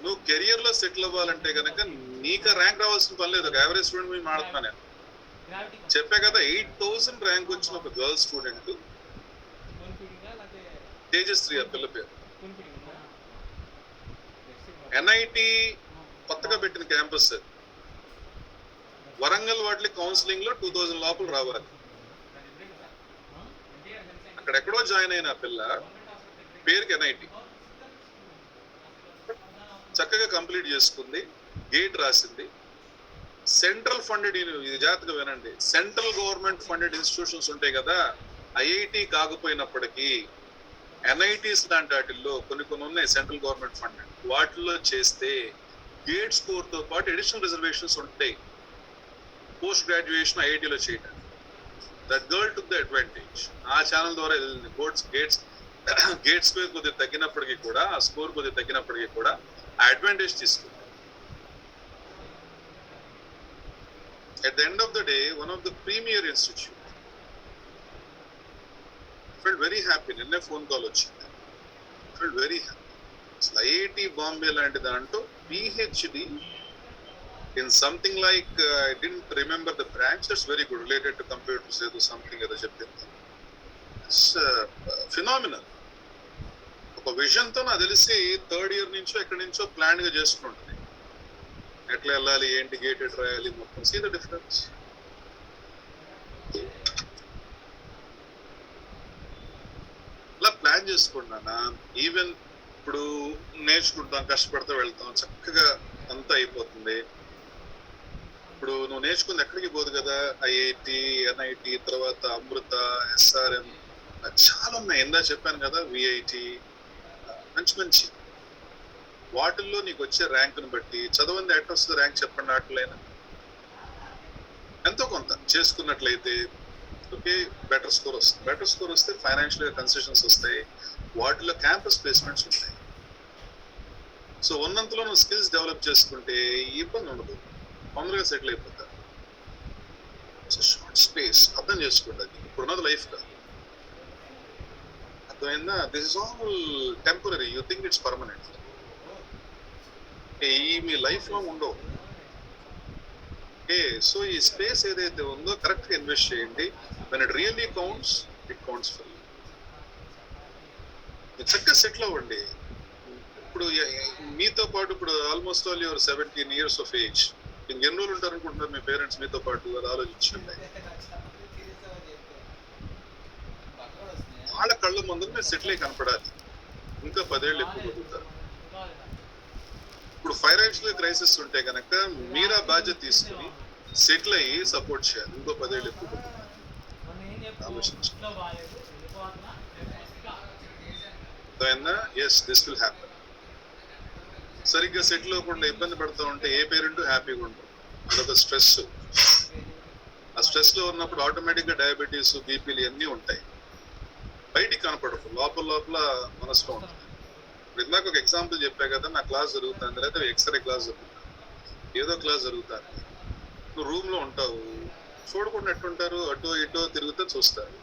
నువ్వు కెరియర్ లో సెటిల్ అవ్వాలంటే కనుక నీకు ర్యాంక్ రావాల్సిన పని లేదు. ఒక యావరేజ్ స్టూడెంట్ మీద మాడుతున్నా నేను. చెప్పా కదా 8000 ర్యాంక్ వచ్చిన ఒక గర్ల్ స్టూడెంట్ తేజశ్రీ ఆ పిల్ల పేరు. ఎన్ఐటి కొత్తగా పెట్టిన క్యాంపస్, వరంగల్ వాటికి కౌన్సిలింగ్ లో 2000 లోపల రావాలి. అక్కడెక్కడో జాయిన్ అయిన ఆ పిల్ల పేరుకి ఎన్ఐటి చక్కగా కంప్లీట్ చేసుకుంది, గేట్ రాసింది. సెంట్రల్ ఫండెడ్, ఇది జాగ్రత్తగా వినండి, సెంట్రల్ గవర్నమెంట్ ఫండెడ్ ఇన్స్టిట్యూషన్స్ ఉంటాయి కదా, ఐఐటి కాకపోయినప్పటికీ ఎన్ఐటీస్ లాంటి వాటిల్లో కొన్ని ఉన్నాయి సెంట్రల్ గవర్నమెంట్ ఫండెడ్, వాటిల్లో చేస్తే గేట్ స్కోర్ తో పాటు అడిషనల్ రిజర్వేషన్స్ ఉంటాయి పోస్ట్ గ్రాడ్యుయేషన్ ఐఐటిలో చేయడం. That girl took the advantage. ఆ ఛానల్ ద్వారా వెళ్ళింది. గేట్ స్కోర్ కొద్దిగా తగ్గినప్పటికీ కూడా, ఆ స్కోర్ కొద్దిగా తగ్గినప్పటికీ కూడా అడ్వాంటేజ్ తీసుకుంది. At the end of the day, one of the premier institute. Felt very happy. నిన్నే ఫోన్ కాల్ వచ్చింది. Felt very happy. IIT Bombay లాంటి దాంట్లో PhD in something like I didn't remember the branch. That's very good, related to computers ఏదో something ఏదో చెప్పింది. It's phenomenal. ఒక విజన్ తో నాకు తెలిసి 3rd year నుంచో ఎక్కడి నుంచో ప్లాన్ గా చేసుకుంటుంది. ఎట్లా వెళ్ళాలి, ఏంటి, గేట్ ఎట్ రాయాలి, మొత్తం. See the difference. అలా ప్లాన్ చేసుకున్నానా. ఈవెన్ ఇప్పుడు నేర్చుకుంటాం, కష్టపడితే వెళ్తాం, చక్కగా అంతా అయిపోతుంది. ఇప్పుడు నువ్వు నేర్చుకుంది ఎక్కడికి పోదు కదా, ఐఐటి, ఎన్ఐటి, తర్వాత అమృత, SRM, చాలా ఉన్నాయి. ఇందా చెప్పాను కదా, విఐటి, మంచి వాటిల్లో నీకు వచ్చే ర్యాంకును బట్టి చదవంది ఎట్లా వస్తుంది ర్యాంక్ చెప్పండి. వాటిలైనా ఎంతో కొంత చేసుకున్నట్లయితే ఓకే, బెటర్ స్కోర్ వస్తుంది. బెటర్ స్కోర్ వస్తే ఫైనాన్షియల్ కన్సెషన్స్ వస్తాయి, వాటిలో క్యాంపస్ ప్లేస్మెంట్స్ ఉంటాయి. సో ఉన్నంతలో నువ్వు స్కిల్స్ డెవలప్ చేసుకుంటే ఇబ్బంది ఉండదు, తొందరగా సెటిల్ అయిపోతారు. షార్ట్ స్పేస్ అర్థం చేసుకోండి. అది ఇప్పుడున్నది లైఫ్ కాదు, అర్థమైందా? This is all temporary. You think it's permanent. ఈ మీ లైఫ్ లో ఉండవు. సో ఈ స్పేస్ ఏదైతే ఉందో కరెక్ట్ గా ఇన్వెస్ట్ చేయండి. When it really counts, it counts for you. చక్కగా సెటిల్ అవ్వండి. ఇప్పుడు మీతో పాటు ఇప్పుడు almost all your 17 years of age. ఇంకెన్ని రోజులు ఉంటారు అనుకుంటున్నారు మీ పేరెంట్స్ మీతో పాటు? అది ఆలోచించండి. వాళ్ళ కళ్ళ ముందు మీరు సెటిల్ అయి కనపడాలి. ఇంకా 10 ఏళ్ళు ఎక్కువ బతుకుతారు. ఇప్పుడు ఫైనాన్షియల్ క్రైసిస్ ఉంటే కనుక మీరు ఆ బాధ్యత తీసుకుని సెటిల్ అయ్యి సపోర్ట్ చేయాలి. ఇంకో 10 ఏళ్ళు ఎక్కువ ఎస్, దిస్ విల్ హ్యాపన్. సరిగ్గా సెటిల్ అవ్వకుండా ఇబ్బంది పడుతూ ఉంటే ఏ పేరెంట్ హ్యాపీగా ఉంటాం. అదొక స్ట్రెస్. ఆ స్ట్రెస్ లో ఉన్నప్పుడు ఆటోమేటిక్ గా డయాబెటీస్, బీపీలు అన్నీ ఉంటాయి. బయటికి కనపడదు, లోపల మనసులో ఉంటుంది. ఇందాక ఒక ఎగ్జాంపుల్ చెప్పా కదా, నా క్లాస్ జరుగుతుంది, లేదా ఎక్స్రే క్లాస్ జరుగుతుంది, ఏదో క్లాస్ జరుగుతుంది. నువ్వు రూమ్ లో ఉంటావు, చూడకుండా ఎట్టుంటారు, అటో ఇటో తిరుగుతా చూస్తారు.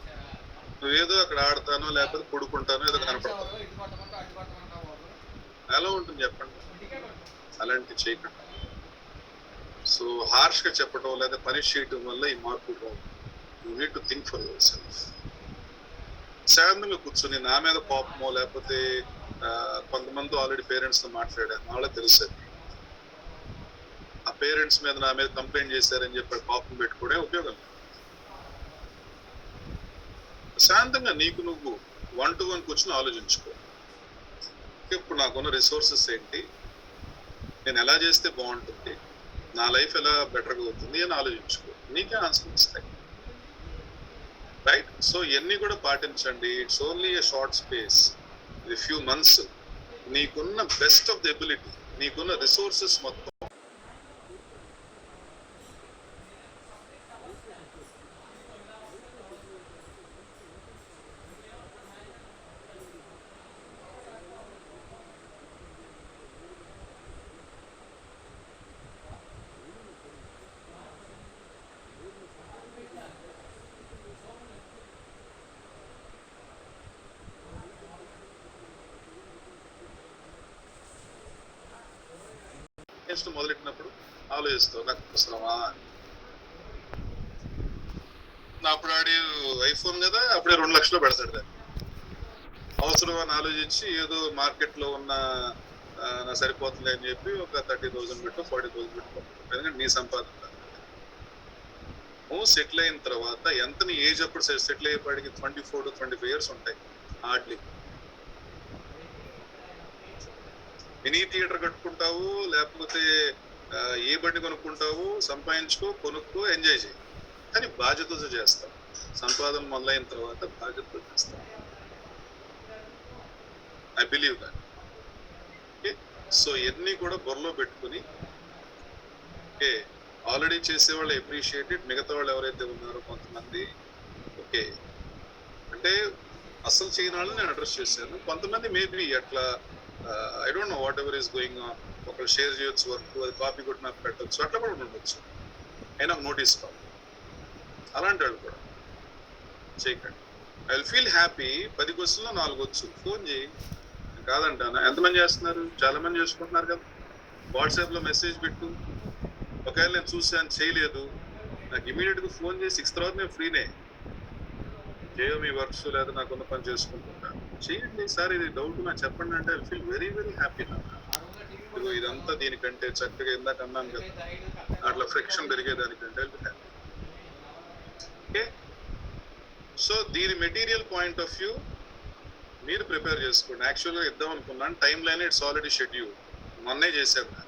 నువ్వేదో అక్కడ ఆడతానో లేకపోతే పడుకుంటానో ఏదో కనపడతావు. ఎలా ఉంటుంది చెప్పండి? అలాంటి చేయకండి. సో హార్ష్ గా చెప్పడం లేదా పనిష్ చేయటం వల్ల ఈ మార్పు రావు. You need to think for yourself. శాంతంగా కూర్చొని నా మీద కోపమో లేకపోతే కొంతమంది ఆల్రెడీ పేరెంట్స్ తో మాట్లాడాను, వాళ్ళకి తెలుసు. ఆ పేరెంట్స్ మీద నా మీద కంప్లైంట్ చేశారని చెప్పి కోపం పెట్టుకోవడం ఉపయోగం లేదు. శాంతంగా నీకు నువ్వు 1-to-1 కూర్చొని ఆలోచించుకో. ఇప్పుడు నాకున్న రిసోర్సెస్ ఏంటి, నేను ఎలా చేస్తే బాగుంటుంది, నా లైఫ్ ఎలా బెటర్గా అవుతుంది అని ఆలోచించుకో. నీకే ఆన్సర్ ఇస్తాయి, రైట్? సో ఇవన్నీ కూడా పాటించండి. It's only a short space, few months. నీకున్న బెస్ట్ ఆఫ్ ది ఎబిలిటీ, నీకున్న రిసోర్సెస్ మొత్తం ఎక్స్ప్లెనేషన్ మొదలెట్టినప్పుడు ఆలోచిస్తావు నాకు అవసరమా. అప్పుడు ఆడి ఐఫోన్ కదా, అప్పుడే 2 లక్షలు పెడతాడు దాన్ని. అవసరం అని ఆలోచించి ఏదో మార్కెట్ లో ఉన్న నా సరిపోతుంది అని చెప్పి ఒక 30,000 పెట్టు 40,000 పెట్టు. ఎందుకంటే నీ సంపాదన నువ్వు సెటిల్ అయిన తర్వాత ఎంత నీ ఏజ్ అప్పుడు సెటిల్ అయ్యేపాటికి 24 to 25 years ఉంటాయి హార్డ్లీ. మినీ థియేటర్ కట్టుకుంటావు, లేకపోతే ఏ బండి కొనుక్కుంటావు, సంపాదించుకో, కొనుక్కో, ఎంజాయ్ చేయి, కానీ బాధ్యతతో చేస్తావు. సంపాదన మొదలైన తర్వాత బాధ్యతతో చేస్తావు. I believe that. Okay, so ఇవన్నీ కూడా బుర్రలో పెట్టుకుని, ఓకే, ఆల్రెడీ చేసేవాళ్ళు అప్రిషియేటెడ్, మిగతా వాళ్ళు ఎవరైతే ఉన్నారో కొంతమంది, ఓకే, అంటే అసలు చేయని వాళ్ళని నేను అడ్రస్ చేశాను. కొంతమంది మేబీ అట్లా I don't know what ever is going on, ఒకళ్ళు షేర్ చేయొచ్చు వర్క్, అది కాపీ కొట్టి నాకు పెట్టచ్చు, అట్లా కూడా ఉండొచ్చు. అయినా నోటీస్ కావాలి. అలాంటి వాళ్ళు కూడా చేయకండి. I will feel happy. 10 క్వశ్చన్లో 4 వచ్చు, ఫోన్ చేయి, కాదంటానా. ఎంతమంది చేస్తున్నారు? చాలా మంది చేసుకుంటున్నారు కదా. వాట్సాప్లో మెసేజ్ పెట్టు, ఒకవేళ నేను చూసాను చేయలేదు, నాకు ఇమీడియట్గా ఫోన్ చేసి 6 తర్వాత నేను ఫ్రీనే, చేయో మీ వర్క్స్ లేదా నాకున్న పని చేసుకుంటుంటా, చేయండి సార్, ఇది డౌట్ నాకు చెప్పండి అంటే I feel very very happy. ఇదిగో ఇదంతా దీనికంటే చక్కగా ఇందాక అన్నాను కదా, అట్లా ఫ్రిక్షన్ పెరిగేదానికంటే హ్యాపీ. ఓకే, సో దీని మెటీరియల్ పాయింట్ ఆఫ్ వ్యూ మీరు ప్రిపేర్ చేసుకోండి. యాక్చువల్గా ఇద్దాం అనుకున్నాను, time line it's already schedule, మొన్నే చేశాను.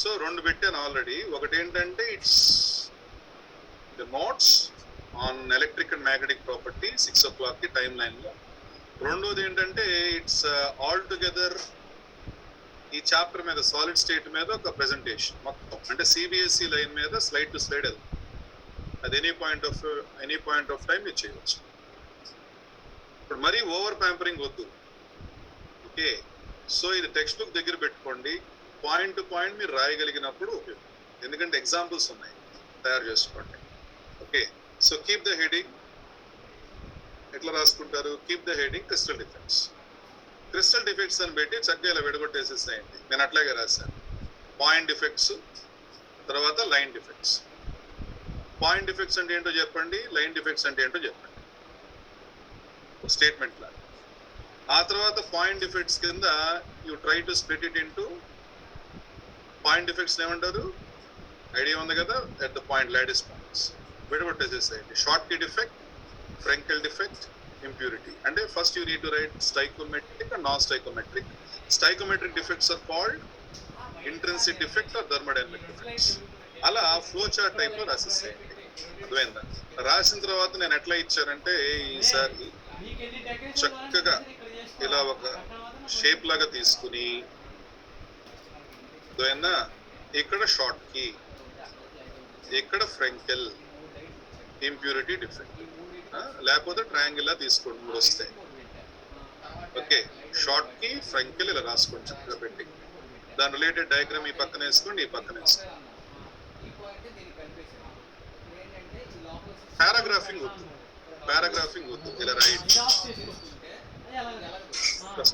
సో 2 పెట్టాను ఆల్రెడీ. ఒకటి ఏంటంటే it's the notes on electric and magnetic property 6 o'clock కి టైం లైన్ లో. రెండోది ఏంటంటే ఇట్స్ ఆల్ టుగెదర్ ఈ చాప్టర్ మీద సాలిడ్ స్టేట్ మీద ఒక ప్రెజెంటేషన్ మొత్తం, అంటే సిబిఎస్ఈ లైన్ మీద స్లైడ్ టు స్లైడ్ వెళ్తుంది. అది ఎనీ పాయింట్ ఆఫ్ టైం ఇది చేయవచ్చు. ఇప్పుడు మరీ ఓవర్ ప్యాంపరింగ్ వద్దు. ఓకే, సో ఇది టెక్స్ట్ బుక్ దగ్గర పెట్టుకోండి, పాయింట్ టు పాయింట్ మీరు రాయగలిగినప్పుడు ఉపయోగం. ఎందుకంటే ఎగ్జాంపుల్స్ ఉన్నాయి, తయారు చేసుకోండి. Okay, so keep the heading. ఎట్లా రాసుకుంటారు? Keep the heading crystal defects. Crystal defects అని పెట్టి చక్కగా ఇలా విడగొట్టేసేసేయండి. నేను అట్లాగే రాశాను. పాయింట్ డిఫెక్ట్స్, తర్వాత లైన్ డిఫెక్ట్స్. పాయింట్ డిఫెక్ట్స్ అంటే ఏంటో చెప్పండి, లైన్ డిఫెక్ట్స్ అంటే ఏంటో చెప్పండి, స్టేట్మెంట్ లాగా. ఆ తర్వాత పాయింట్ డిఫెక్ట్స్ కింద you try to split it into, point defects ఏమంటారు, ఐడియా ఉంది కదా, at the point lattice points విడగొట్టేసేసేయండి. Schottky defect, Frenkel defect, impurity. అంటే first you need to write stoichiometric and non stoichiometric. Stoichiometric defects are called intrinsic defect or thermodynamic defects. అలా ఫ్లో చార్ట్ టైప్ లో రాసేసేయండి. అర్థమైందా? రాసిన తర్వాత నేను ఎట్లా ఇచ్చానంటే ఈసారి చక్కగా ఇలా ఒక షేప్ లాగా తీసుకుని, అర్థమైందా, ఇక్కడ షార్ట్ కీ, ఇక్కడ ఫ్రెంకెల్, ఇంప్యూరిటీ డిఫెక్ట్, లేకపోతే ట్రయాంగిల్ లా తీసుకోండి, 3 వస్తాయి. ఓకే, షార్ట్ కీ, ఫ్రెంకెల్ ఇలా రాసుకోండి చక్కగా పెట్టి, దాని రిలేటెడ్ డయాగ్రామ్ ఈ పక్కన వేసుకోండి, ఈ పక్కన వేసుకోండి. పారాగ్రాఫింగ్ వద్దు, ఇలా రైట్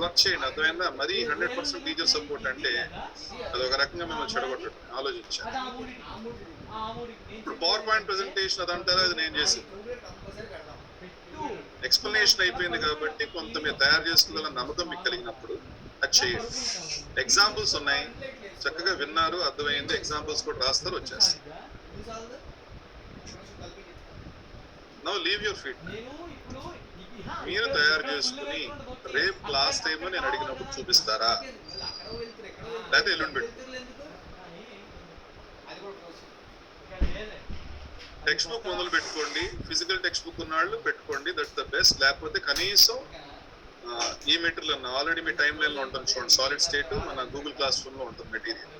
వర్క్ చేయండి. అర్థమైందా? మరి 100% టీచర్ సపోర్ట్ అంటే అదొక రకంగా మేము చెడగొట్టడం ఆలోచించాను. ఇప్పుడు పవర్ పాయింట్ ప్రెజెంటేషన్ అదంటారా, అది నేను చేసింది. ఎక్స్ప్లెనేషన్ అయిపోయింది కాబట్టి కొంత మీరు తయారు చేసుకోగల నమ్మకం మీకు కలిగినప్పుడు అది చేయండి. ఎగ్జాంపుల్స్ ఉన్నాయి, చక్కగా విన్నారు, అర్థమైంది, ఎగ్జాంపుల్స్ కూడా రాస్తారు, వచ్చేస్తారు. Now leave your feet. మీరు తయారు చేసుకుని రేపు క్లాస్ టైంలో నేను అడిగినప్పుడు చూపిస్తారా, లేకపోతే ఎల్లుండి పెట్టు. టెక్స్ట్ బుక్ మొదలు పెట్టుకోండి, ఫిజికల్ టెక్స్ట్ బుక్ ఉన్న వాళ్ళు పెట్టుకోండి, దట్స్ ద బెస్ట్. లేకపోతే కనీసం ఈ మెటీరియల్ ఆల్రెడీ మీ టైం లైన్ లో ఉంటుంది చూడండి, సాలిడ్ స్టేట్ మన గూగుల్ క్లాస్ రూమ్ లో ఉంటుంది మెటీరియల్.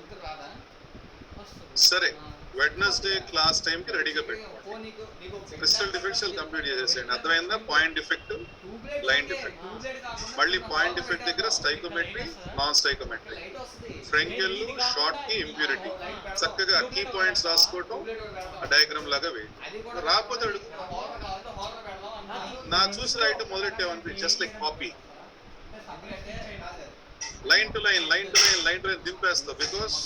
సరే, వెడ్నెస్డే క్లాస్ టైం కి రెడీగా పెట్టుకోండి. క్రిస్టల్ డిఫెక్ట్స్ కంప్లీట్ చేసేయండి. అర్థమైందా? పాయింట్ డిఫెక్ట్, లైన్ డిఫెక్ట్, మళ్ళీ పాయింట్ డిఫెక్ట్ దగ్గర stoichiometry, non stoichiometry, Frenkel, Schottky, impurity. చక్కగా కీ పాయింట్స్ రాసుకోవటం, డయాగ్రామ్ లాగా వేయండి. రాకపోతే అడుగు, నా చూసి రాయటం మొదలెట్టామని just like copy. Line to line దింపేస్తావు. Because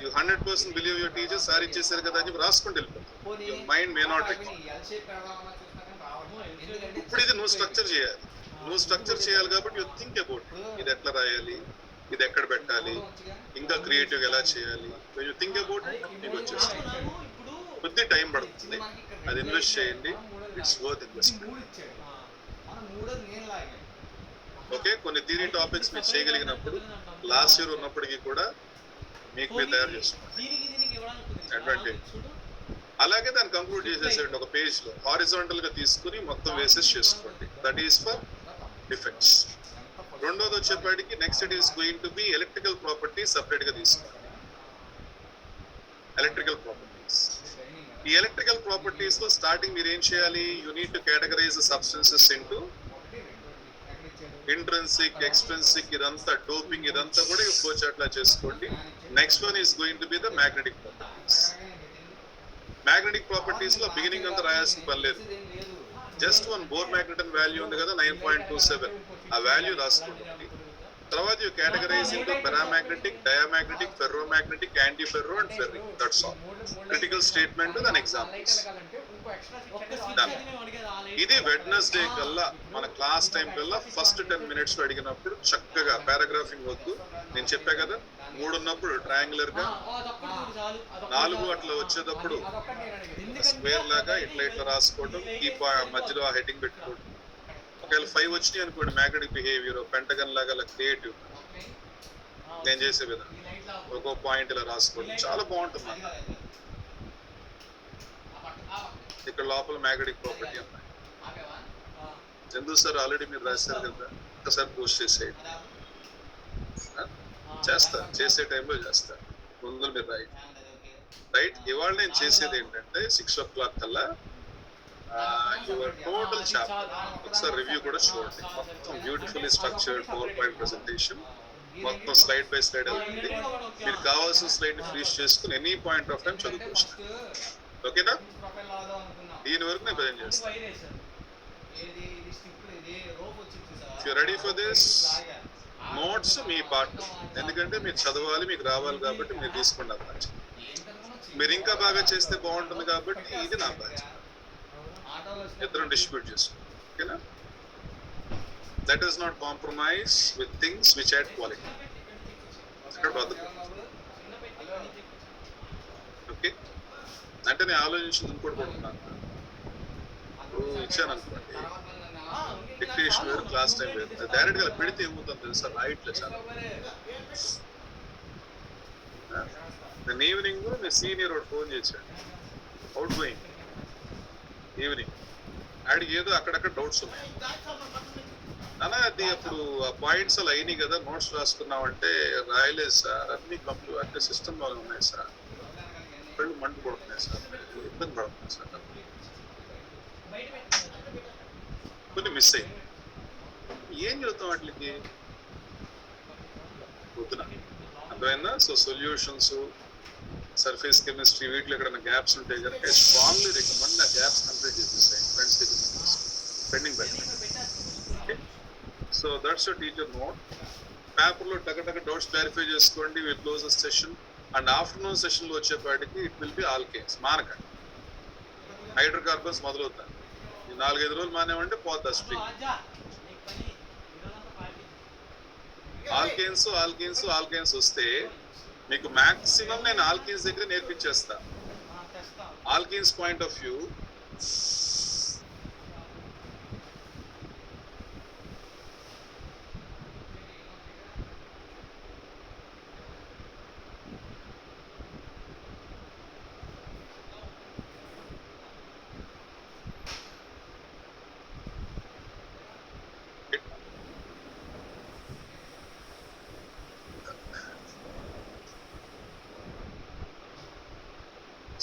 you 100% believe your teacher sir ఇచ్చేసారు కదా అని చెప్పి రాసుకుంటూ వెళ్ళిపోతావు. Your mind may not recall. ఇప్పుడు ఇది నువ్వు స్ట్రక్చర్ చేయాలి. నువ్వు స్ట్రక్చర్ చేయాలి కాబట్టి యూ థింక్ అబౌట్ ఇది ఎట్లా రాయాలి, ఇది ఎక్కడ పెట్టాలి, ఇంకా క్రియేటివ్ ఎలా చేయాలి. యూ థింక్ అబౌట్ ఇట్ మీకు వచ్చేసి కొద్ది టైం పడుతుంది. అది ఇన్వెస్ట్ చేయండి. It's worth investment. ఓకే, కొన్ని థియరీ టాపిక్స్ మీరు చేయగలిగినప్పుడు లాస్ట్ ఇయర్ ఉన్నప్పటికీ కూడా మీకు మీరు తయారు చేసుకోండి. అడ్వాంటేజ్. అలాగే దాన్ని కంక్లూడ్ చేసేసేయండి ఒక పేజ్ లో హారిజాంటల్ గా తీసుకుని మొత్తం వేసేసి చేసుకోండి. That is for defects. రెండోది వచ్చేప్పటికి next it is going to be electrical properties సపరేట్ గా తీసుకోండి. Electrical properties. ఈ ఎలక్ట్రికల్ ప్రాపర్టీస్ లో స్టార్టింగ్ మీరు ఏం చేయాలి? You need to categorize substances into intrinsic, extrinsic, ఇదంతా డోపింగ్, ఇదంతా కూడా ఫ్లో చార్ట్ లా చేసుకోండి. Next one is going to be the magnetic properties. Magnetic properties లో బిగినింగ్ అంతా రాయాల్సిన పని లేదు. Just one Bohr magneton value ఉంది కదా 9.27, ఆ వాల్యూ రాసుకోండి. తర్వాత you categorize into paramagnetic, diamagnetic, ferromagnetic, anti ferro and ferric. That's all. Critical statement దాని ఎగ్జాంపుల్స్. ఇది వెడ్నెస్డే కల్లా మన క్లాస్ టైం కల్లా ఫస్ట్ 10 minutes లో అడిగినప్పుడు చక్కగా పారాగ్రాఫింగ్ వద్దు. నేను చెప్పా కదా 3 ఉన్నప్పుడు ట్రయాంగులర్ గా, 4 అట్లా వచ్చేటప్పుడు స్క్వేర్ లాగా ఇట్లా రాసుకోవడం, ఈ మధ్యలో ఆ హెడ్డింగ్ పెట్టుకోవడం. ఒకవేళ 5 వచ్చినాయి అనుకోండి మ్యాగ్నెటిక్ బిహేవియర్, పెంటగన్ లాగా అలా క్రియేటివ్ నేను చేసే విధానం ఒక్కో పాయింట్ ఇలా రాసుకోవడం చాలా బాగుంటుంది. ఇక్కడ లోపల మ్యాగ్నెటిక్ ప్రాపర్టీ అన్నాయి. చందు సార్ ఆల్రెడీ మీరు రాశారు కదా, ఒకసారి పోస్ట్ చేసేయండి. చేసే టైంలో చేస్తా. ముందు మీరు రైట్. ఇవాళ నేను చేసేది ఏంటంటే 6 o'clock కల్లా యువర్ టోటల్ చాప్టర్ ఒకసారి రివ్యూ కూడా చూడండి. మొత్తం బ్యూటిఫుల్లీ స్ట్రక్చర్డ్ PowerPoint ప్రెజెంటేషన్, మొత్తం స్లైడ్ బై స్లైడ్ అవుతుంది. మీరు కావాల్సిన స్లైడ్ ని ఫ్రీజ్ చేసుకుని ఎనీ పాయింట్ ఆఫ్ టైం చదువుకోవచ్చు. ఓకేనా? దీని వరకు నేను ప్రజెంట్ చేస్తాను. If you ready for this notes me part, ఎందుకంటే మీరు చదవాలి, మీకు రావాలి కాబట్టి మీరు తీసుకోండి. ఆ బాధ్యత మీరు ఇంకా బాగా చేస్తే బాగుంటుంది కాబట్టి ఇది నా బాధ్యత. ఇద్దరం డిస్ట్రిబ్యూట్ చేసుకోండి. ఓకేనా? Let us not compromise with things which add quality. ఇక్కడ బతుకు. ఓకే, అంటే నేను ఆలోచించింది ఇంకోటి కూడా ఉన్నాను. ఇచ్చాను అనుకోండి, డిక్టేషన్ వేరు, క్లాస్ టైం వేరు. డైరెక్ట్ గా పెడితే ఏమవుతుంది తెలుసా? లైట్లో చాలా. నేను ఈవినింగ్ మీ సీనియర్ ఒకటి ఫోన్ చేశాడు, అవుట్ గోయింగ్ ఈవినింగ్. ఆడికి ఏదో అక్కడక్కడ డౌట్స్ ఉన్నాయి. అలా అది అప్పుడు ఆ పాయింట్స్ అలా అయినాయి కదా, నోట్స్ రాసుకున్నామంటే రాయలేదు సార్, అన్ని కంప్లీట్ అంటే సిస్టమ్ లో ఉన్నాయి సార్, కళ్ళు మంట పడుతున్నాయి సార్, ఇబ్బంది పడుతున్నాయి సార్, కొన్ని మిస్ అయ్యి. ఏం చెబుతాం వాటికి పొద్దున అర్థమైందా? సో సొల్యూషన్స్, సర్ఫేస్ కెమిస్ట్రీ, వీటిలో ఎక్కడైనా గ్యాప్స్ ఉంటాయి కనుక స్ట్రాంగ్లీ రికమెండ్ ఆ గ్యాప్స్ కంప్లీట్ చేసేసాయి. ఫ్రెండ్స్ దగ్గర పెండింగ్ పెట్టండి. Okay, so that's your teacher note. పేపర్లో టక డౌట్స్ క్లారిఫై చేసుకోండి. Will close the session. And afternoon సెషన్లో వచ్చేపాటికి ఇట్ విల్ బి ఆల్కేన్స్. మానకండి, హైడ్రోకార్బన్స్ మొదలవుతాయి. ఈ 4-5 రోజులు మానేమంటే పోతా స్ట్రింగ్. ఆల్కేన్స్ వస్తే మీకు మాక్సిమం నేను ఆల్కేన్స్ దగ్గర నేర్పించేస్తా. Alkanes point of view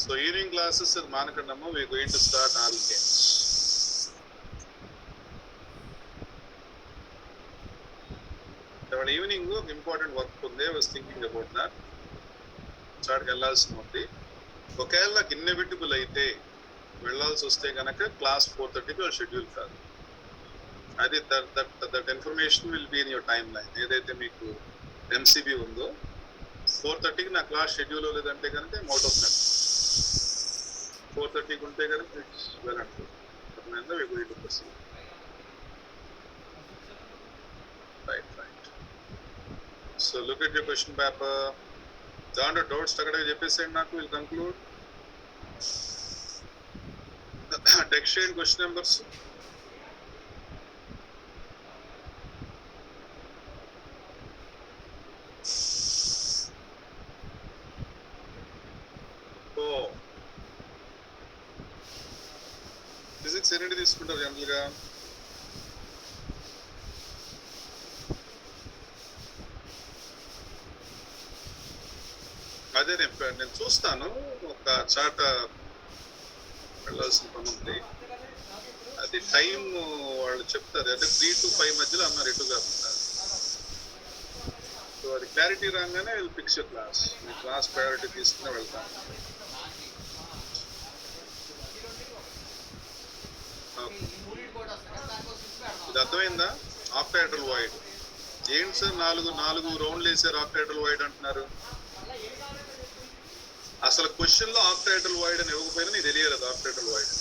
So evening classes is Manakandamma, we are going to start alkanes. Our evening important work today, I was thinking about that. Start వెళ్ళాల్సి ఉంది. ఒకవేళ నాకు ఇన్ఎవిటబుల్ అయితే వెళ్ళాల్సి వస్తే కనుక క్లాస్ 4:30కి షెడ్యూల్ కాదు. అది that information will be in your time line. ఏదైతే మీకు ఎంసీబీ ఉందో 4:30కి నా క్లాస్ షెడ్యూల్ లేదంటే కనుక అవుట్ ఆఫ్ నెట్. 4:30కి ఉంటే కనుక ఇట్స్ వెల్ అండ్ గుడ్. అర్థమైందా? We going to proceed. Right. So look at your question paper. దాంట్లో డౌట్స్ అక్కడికి చెప్పేసేయండి నాకు. Will conclude. టెక్స్ట్ చేయండి క్వశ్చన్ నెంబర్స్. ఫిజిక్స్ ఎన్ని తీసుకుంటారు జనరల్గా? అదే నేను చూస్తాను. ఒక చాట వెళ్ళాల్సిన పని ఉంది. అది టైం వాళ్ళు చెప్తారు. అంటే 3 to 5 మధ్యలో అన్నారు, ఎటు కాకుండా. సో అది క్లారిటీ రాగానే వీళ్ళు ఫిక్స్ క్లాస్. మీ క్లాస్ ప్రయారిటీ తీసుకుని వెళ్తాను. ఇది అర్థమైందా? ఆక్టాహెడ్రల్ వాయిడ్ ఏంటి సార్? 4 రౌండ్లు వేసారు ఆక్టాహెడ్రల్ వాయిడ్ అంటున్నారు. అసలు క్వశ్చన్ లో ఆక్టాహెడ్రల్ వాయిడ్ అని ఇవ్వకపోయినా నీకు తెలియదు ఆక్టాహెడ్రల్ వాయిడ్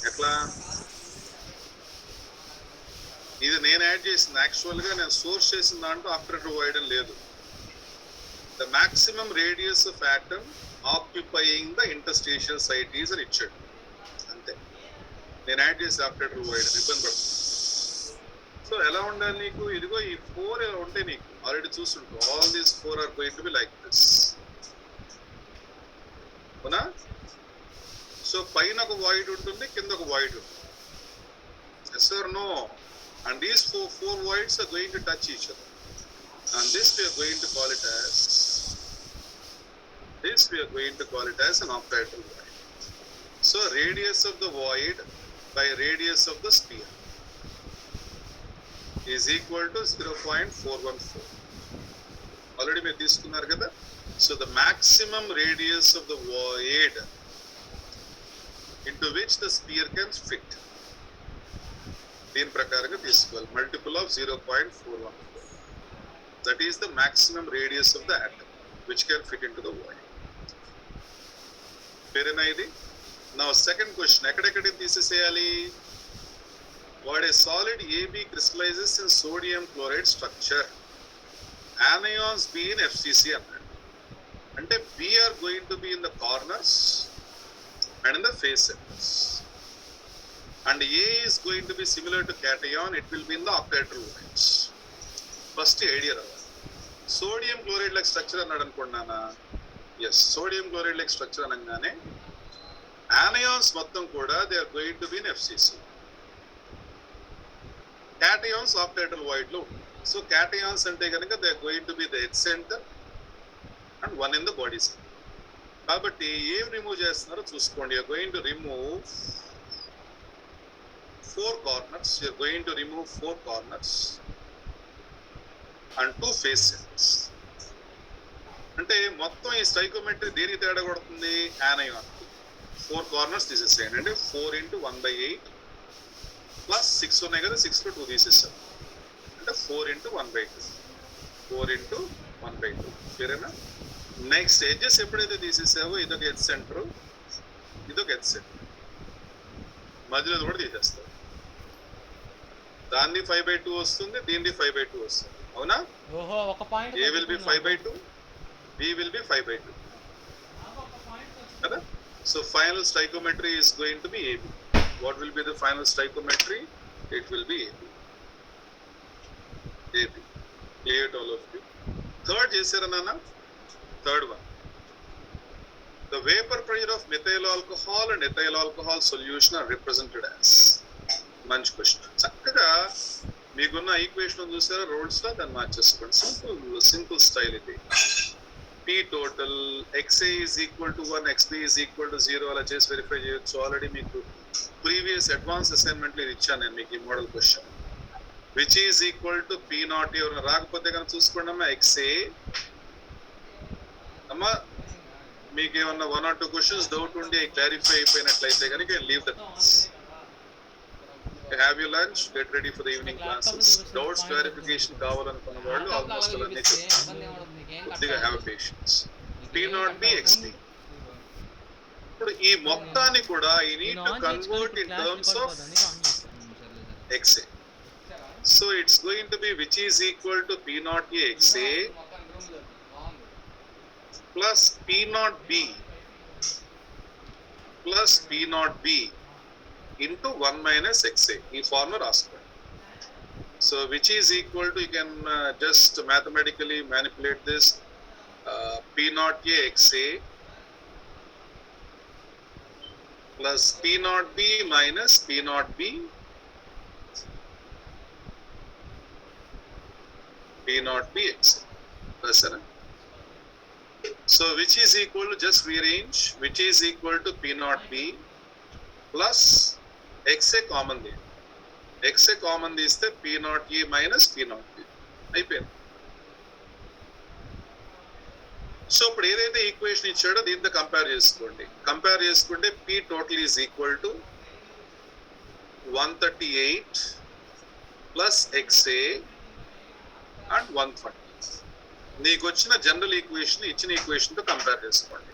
ఎట్లా. ఇది నేను యాడ్ చేసింది. యాక్చువల్ గా నేను సోర్స్ చేసిన దాంట్లో ఆక్టాహెడ్రల్ వాయిడ్ అని లేదు. The maximum radius of atom occupying the interstitial site is అని ఇచ్చాడు. అంతే. నేను యాడ్ చేసి ఆక్టాహెడ్రల్ వాయిడ్ అని ఇబ్బంది పడుతుంది. సో ఎలా ఉండాలి నీకు? ఇదిగో ఈ 4 ఇలా ఉంటే నీకు ఆల్రెడీ చూస్తుంటావు. All these 4 are going to be like this. అవునా? సో పైన ఒక వాయిడ్ ఉంటుంది, కింద ఒక వాయిడ్ ఉంటుంది. Yes or no? And these four voids are going to touch each other. And this we are going to call it as an octahedral void. So radius of the void by radius of the sphere is equal to 0.414. Already మీరు తీసుకున్నారు కదా. So the maximum radius of the void into which the sphere can fit, దీని ప్రకారంగా తీసుకోవాలి. Multiple of 0.414. That is the maximum radius of the atom which can fit into the void. పేరేనా ఇది? Now second question, ఎక్కడెక్కడికి తీసేసేయాలి? What a solid AB crystallizes in sodium chloride structure. Anions be in FCC అన్నాడు. అంటే B are going to be in the corners and in the face centers. And A is going to be similar to cation. It will be in the octahedral voids. First idea రావాలి. సోడియం క్లోరైడ్ లైక్ స్ట్రక్చర్ అన్నాడు అనుకున్నానా? Yes, sodium chloride like structure అనగానే ఆనియాన్స్ మొత్తం కూడా they are going to be in FCC. cations octahedral void లో ఉంటుంది. సో cations అంటే కనుక they are going to be the head centre and one in the body centre. కాబట్టి ఏం రిమూవ్ చేస్తున్నారో చూసుకోండి. You're going to remove 4 corners. You're going to remove 4 corners and 2 face centers. అంటే మొత్తం ఈ స్టైకోమెట్రీ దేనికి తేడా కొడుతుంది? యానయాన్. 4 కార్నర్స్ తీసేసేయండి. అంటే 4 into 1/8 ప్లస్ 6 ఉన్నాయి కదా, 6 లో 2 తీసేసాం. అంటే 4 into 1/2. 4 into 1/2. సరేనా? నెక్స్ట్ ఎడ్జెస్ ఎప్పుడైతే తీసేసావో ఇదొక ఎడ్జ్ సెంటర్, ఇదొక ఎడ్జ్ సెంటర్, మధ్యలో కూడా తీసేస్తావు. దాన్ని 5/2 వస్తుంది, దీన్ని 5/2 వస్తుంది. అవునా? ఓహో, ఒక point A will be 5/2, B will be 5/2. కదా? So final stoichiometry is going to be AB. What will be the final stoichiometry? It will be AB. AB. Clear it all of you. Third chesara nana. Third one. The vapor pressure of methyl alcohol and ethyl alcohol solution are represented as. మంచి క్వశ్చన్. చక్కగా మీకున్న ఈక్వేషన్ చూసారా రోల్స్ లో, దాన్ని మార్చేసుకోండి. సింపుల్ స్టైల్ ఇది. P total XA is equal to 1, XB is equal to 0 అలా చేసి వెరిఫై చేయొచ్చు. ఆల్రెడీ మీకు ప్రీవియస్ అడ్వాన్స్ అసైన్మెంట్ లో ఇచ్చాను నేను మీకు ఈ model question. Which is equal to P0. ఎవరైనా రాకపోతే కనుక చూసుకోండి అమ్మా. XA అమ్మా, మీకు ఏమన్నా 1 or 2 క్వశ్చన్స్ డౌట్ ఉండి క్లారిఫై అయిపోయినట్లయితే కనుక leave that. Have you lunch, get ready for the evening classes. Doubts clarification కావాలనుకున్న వాళ్ళు ఆల్మోస్ట్ అన్నీ చెప్తాను. కొద్దిగా have patience. P not be XP. ఇప్పుడు ఈ మొత్తాన్ని కూడా ఈ need to convert in terms of XA. So it's going to be which is equal to P naught A XA plus P naught B plus P naught B into 1 minus XA. ఈ ఫార్ములా రాసుకోండి. So which is equal to, you can just mathematically manipulate this, P naught A XA plus P naught B minus P naught B P naught B XA. That's it. So which is equal to, just rearrange, which is equal to P naught B plus XA common there. XA common తీస్తే P naught A minus P naught B అయిపోయింది. సో ఇప్పుడు ఏదైతే ఈక్వేషన్ ఇచ్చాడో దీంతో కంపేర్ చేసుకోండి. కంపేర్ చేసుకుంటే P total is equal to 138 plus XA and 120. నీకు వచ్చిన జనరల్ ఈక్వేషన్ ఇచ్చిన ఈక్వేషన్ తో కంపేర్ చేసుకోండి.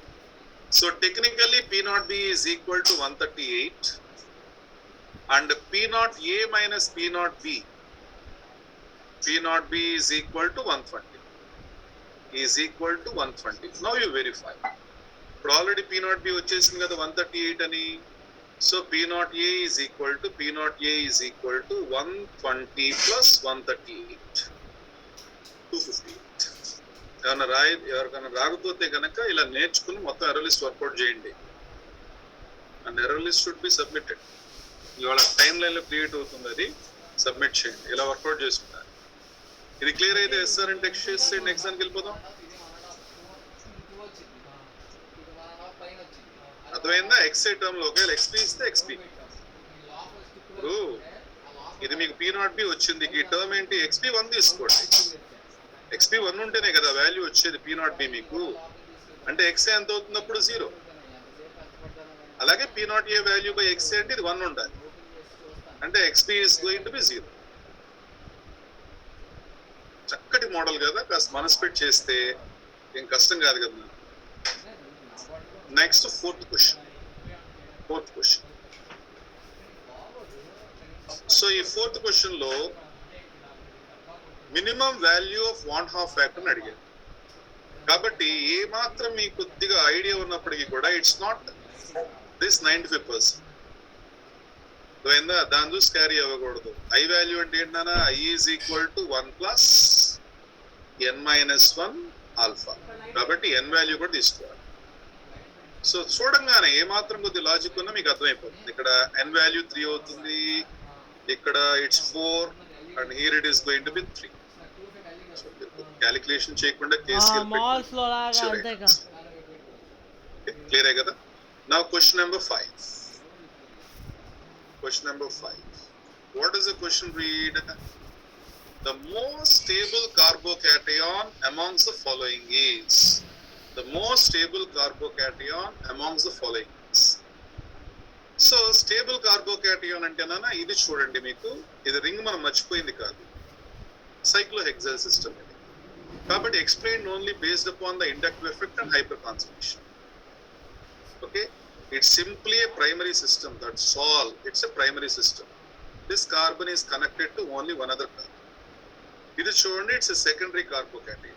So technically P naught B is equal to 138 and P naught A minus P naught B, P naught B is equal to 120, is equal to 120. Now you verify. ఇప్పుడు ఆల్రెడీ P naught B వచ్చేసింది కదా 138 అని. So P naught A is equal to 120 plus 138, 258. ఎవరికైనా రాకపోతే కనుక ఇలా నేర్చుకుని మొత్తం ఎర్రర్ లిస్ట్ వర్కౌట్ చేయండి. And error list should be submitted. ఇవాళ టైం లైన్ లో క్రియేట్ అవుతుంది, అది సబ్మిట్ చేయండి. ఇలా వర్కౌట్ చేసుకుంటారు. ఇది క్లియర్ అయితే ఎస్ఆర్ అని టెక్స్ట్ చేసి ఎగ్జామ్కి వెళ్ళిపోదాం. అర్థమైందా? ఎక్స్ఏ టర్మ్ లో ఒకవేళ ఎక్స్పీ ఇస్తే ఎక్స్పీ. ఇప్పుడు ఇది మీకు P naught B వచ్చింది, ఈ టర్మ్ ఏంటి? XP 1 తీసుకోండి. XP 1 ఉంటేనే కదా వాల్యూ వచ్చేది P naught B మీకు. అంటే XA ఎంత అవుతున్నప్పుడు 0. అలాగే P naught A value by XA అంటే ఇది 1 ఉండాలి. అంటే XP is going to be 0. చక్కటి మోడల్ కదా, కాస్త మనసు పెట్టి చేస్తే ఏం కష్టం కాదు కదా. Next fourth question. సో ఈ ఫోర్త్ క్వశ్చన్ లో మినిమం వాల్యూ ఆఫ్ 1/2 ఫ్యాక్టర్ అడిగారు. కాబట్టి ఏ మాత్రం మీ కొద్దిగా ఐడియా ఉన్నప్పటికీ కూడా ఇట్స్ నాట్ దిస్ 95%. దాని చూసి క్యారీ అవ్వకూడదు. ఐ వాల్యూ అంటే ఏంటన్నా, I is equal to 1 plus n minus 1 alpha. కాబట్టి n వాల్యూ కూడా తీసుకోవాలి. సో చూడంగానే ఏ మాత్రం కొద్ది లాజిక్ ఉన్నా మీకు అర్థమైపోతుంది. ఇక్కడ n వాల్యూ 3 అవుతుంది, ఇక్కడ it's 4 and here it is going to B 3. Calculation చేయకుండా క్లియర్ కదా. Now question number 5. What does the question read? The most stable carbocation amongst the following is. The most stable carbocation amongst the following is. So stable carbocation అంటేనా ఇది చూడండి, మీకు ఇది రింగ్ మనం మర్చిపోయింది కాదు, cyclohexyl system ఇది. కాబట్టి explained only based upon the inductive effect and hyperconsummation. Okay, it's simply a primary system, that's all. It's a primary system. This carbon is connected to only one other carbon. ఇది చూడండి, it's a secondary carbocation,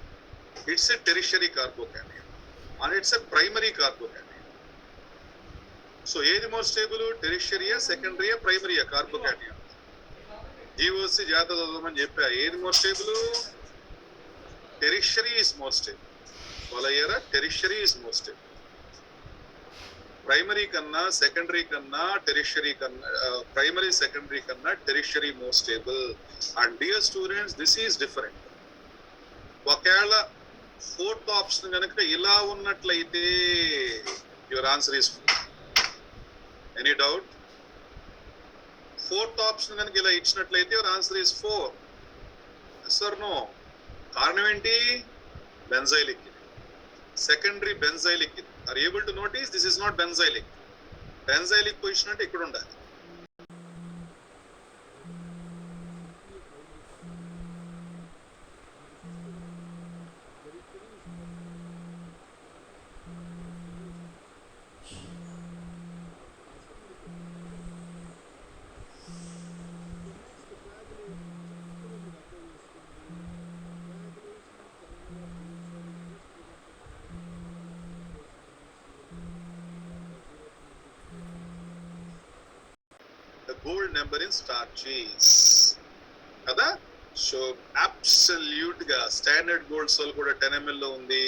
it's a tertiary carbocation and it's a primary carbocation. So ఏది మోర్ స్టేబుల్? టెరిషరియా, సెకండరీయా, ప్రైమరీయా కార్బోకేటయాన్? GOC జాగ్రత్త చదవమని చెప్పా. ఏది more stable? Tertiary is more stable. వాళ్ళయ్యారా? Tertiary is more stable. Primary కన్నా సెకండరీ కన్నా టెరిషరీ కన్నా, ప్రైమరీ సెకండరీ కన్నా tertiary more stable. And dear students, this is different. ఒకవేళ ఫోర్త్ ఆప్షన్ కనుక ఇలా ఉన్నట్లయితే your answer is any doubt? Fourth option కనుక ఇలా ఇచ్చినట్లయితే your answer is 4. Sir no. కారణం ఏంటి? Benzylic. Secondary benzylic. Are able to notice this is not benzylic. Benzylic position అంటే ఇక్కడ ఉండాలి. whole number in starches. కదా? సో అబ్సల్యూట్ గా స్టాండర్డ్ గోల్డ్ సోల్ కూడా 10 ml లో ఉంది.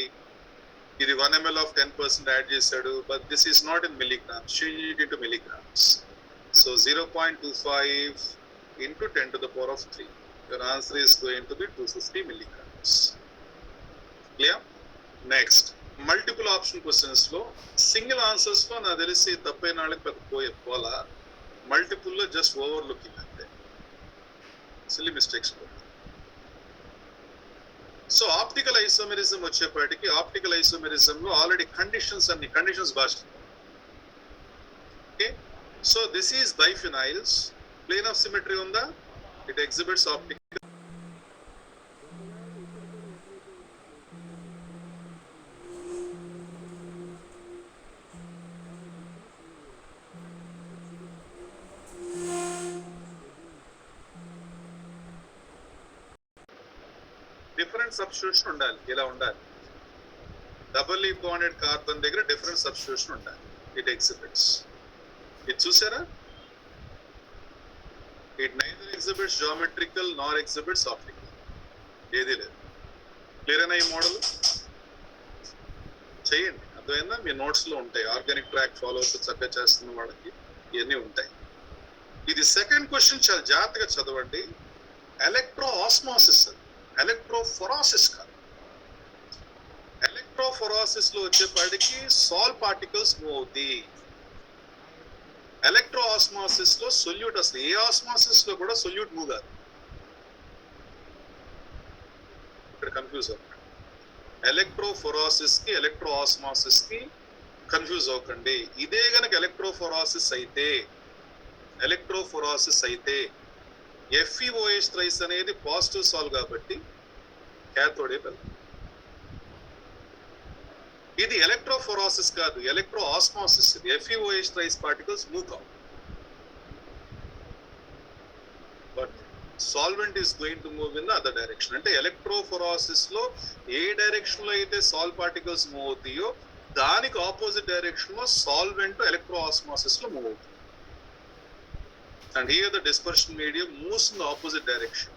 ఇది 1 ml of 10% యాడ్ చేశాడు. But this is not in milligrams, change it into milligrams. So 0.25 into 10 to the power of 3. Your answer is going to be 250 milligrams. Clear? Next, multiple option questions లో సింగిల్ ఆన్సర్స్ లో నాకు తెలిసి తప్పైన వాళ్ళకి పెద్ద పోలా, మల్టిపుల్ లో జస్ట్ ఓవర్ లుకింగ్ అంతే, silly mistakes. So optical isomerism వచ్చేపాటికి ఆప్టికల్ ఐసోమెరిజం లో ఆల్రెడీ అన్ని కండిషన్స్ భాష. Okay, so this is biphenyls. Plane of symmetry ఉందా? It exhibits optical. Different substitution ఉండాలి. ఇలా ఉండాలి, డబుల్ బాండెడ్ కార్బన్ దగ్గర డిఫరెంట్ సబ్స్టిట్యూషన్ ఉండాలి. It exhibits. ఇది చూసారా? It neither exhibits geometrical nor exhibits optical. ఏది లేదు. క్లియర్ అయినా ఈ మోడల్ చేయండి, అర్థమైందా? మీ నోట్స్ లో ఉంటాయి. ఆర్గానిక్ ట్రాక్ ఫాలో అవుతూ చక్కగా చేస్తున్న వాళ్ళకి ఇవన్నీ ఉంటాయి. ఇది సెకండ్ క్వశ్చన్, చాలా జాగ్రత్తగా చదవండి. ఎలక్ట్రో ఆస్మాసిస్, ఎలక్ట్రోఫొరాసిస్ కాదు. ఎలక్ట్రోఫొరాసిస్ లో వచ్చేపాటికి సాల్ పార్టికల్స్ మూవ్ అవుతాయి. ఎలక్ట్రో ఆస్మాసిస్ లో సొల్యూట్, అసలు ఏ ఆస్మాసిస్ లో కూడా సొల్యూట్ మూవ్ కాదు. ఇక్కడ కన్ఫ్యూజ్ అవ్వకండి. ఎలక్ట్రోఫొరాసిస్ కి ఎలక్ట్రో ఆస్మాసిస్ కి కన్ఫ్యూజ్ అవ్వకండి. ఇదే గనక ఎలక్ట్రోఫొరాసిస్ అయితే FeOH థ్రైస్ అనేది పాజిటివ్ సాల్ కాబట్టి క్యాథోడే వెళ్తుంది. ఇది ఎలక్ట్రోఫొరాసిస్ కాదు, ఎలక్ట్రో ఆస్మాసిస్. ఇది FeOH థ్రైస్ పార్టికల్స్ మూవ్ కావు, but solvent is going to move in the other direction. అంటే ఎలక్ట్రోఫొరాసిస్ లో ఏ డైరెక్షన్ లో అయితే సాల్ పార్టికల్స్ మూవ్ అవుతాయో దానికి ఆపోజిట్ డైరెక్షన్ లో సాల్వెంట్ ఎలక్ట్రో ఆస్మాసిస్ లో మూవ్ అవుతుంది. And here the dispersion medium moves in the opposite direction.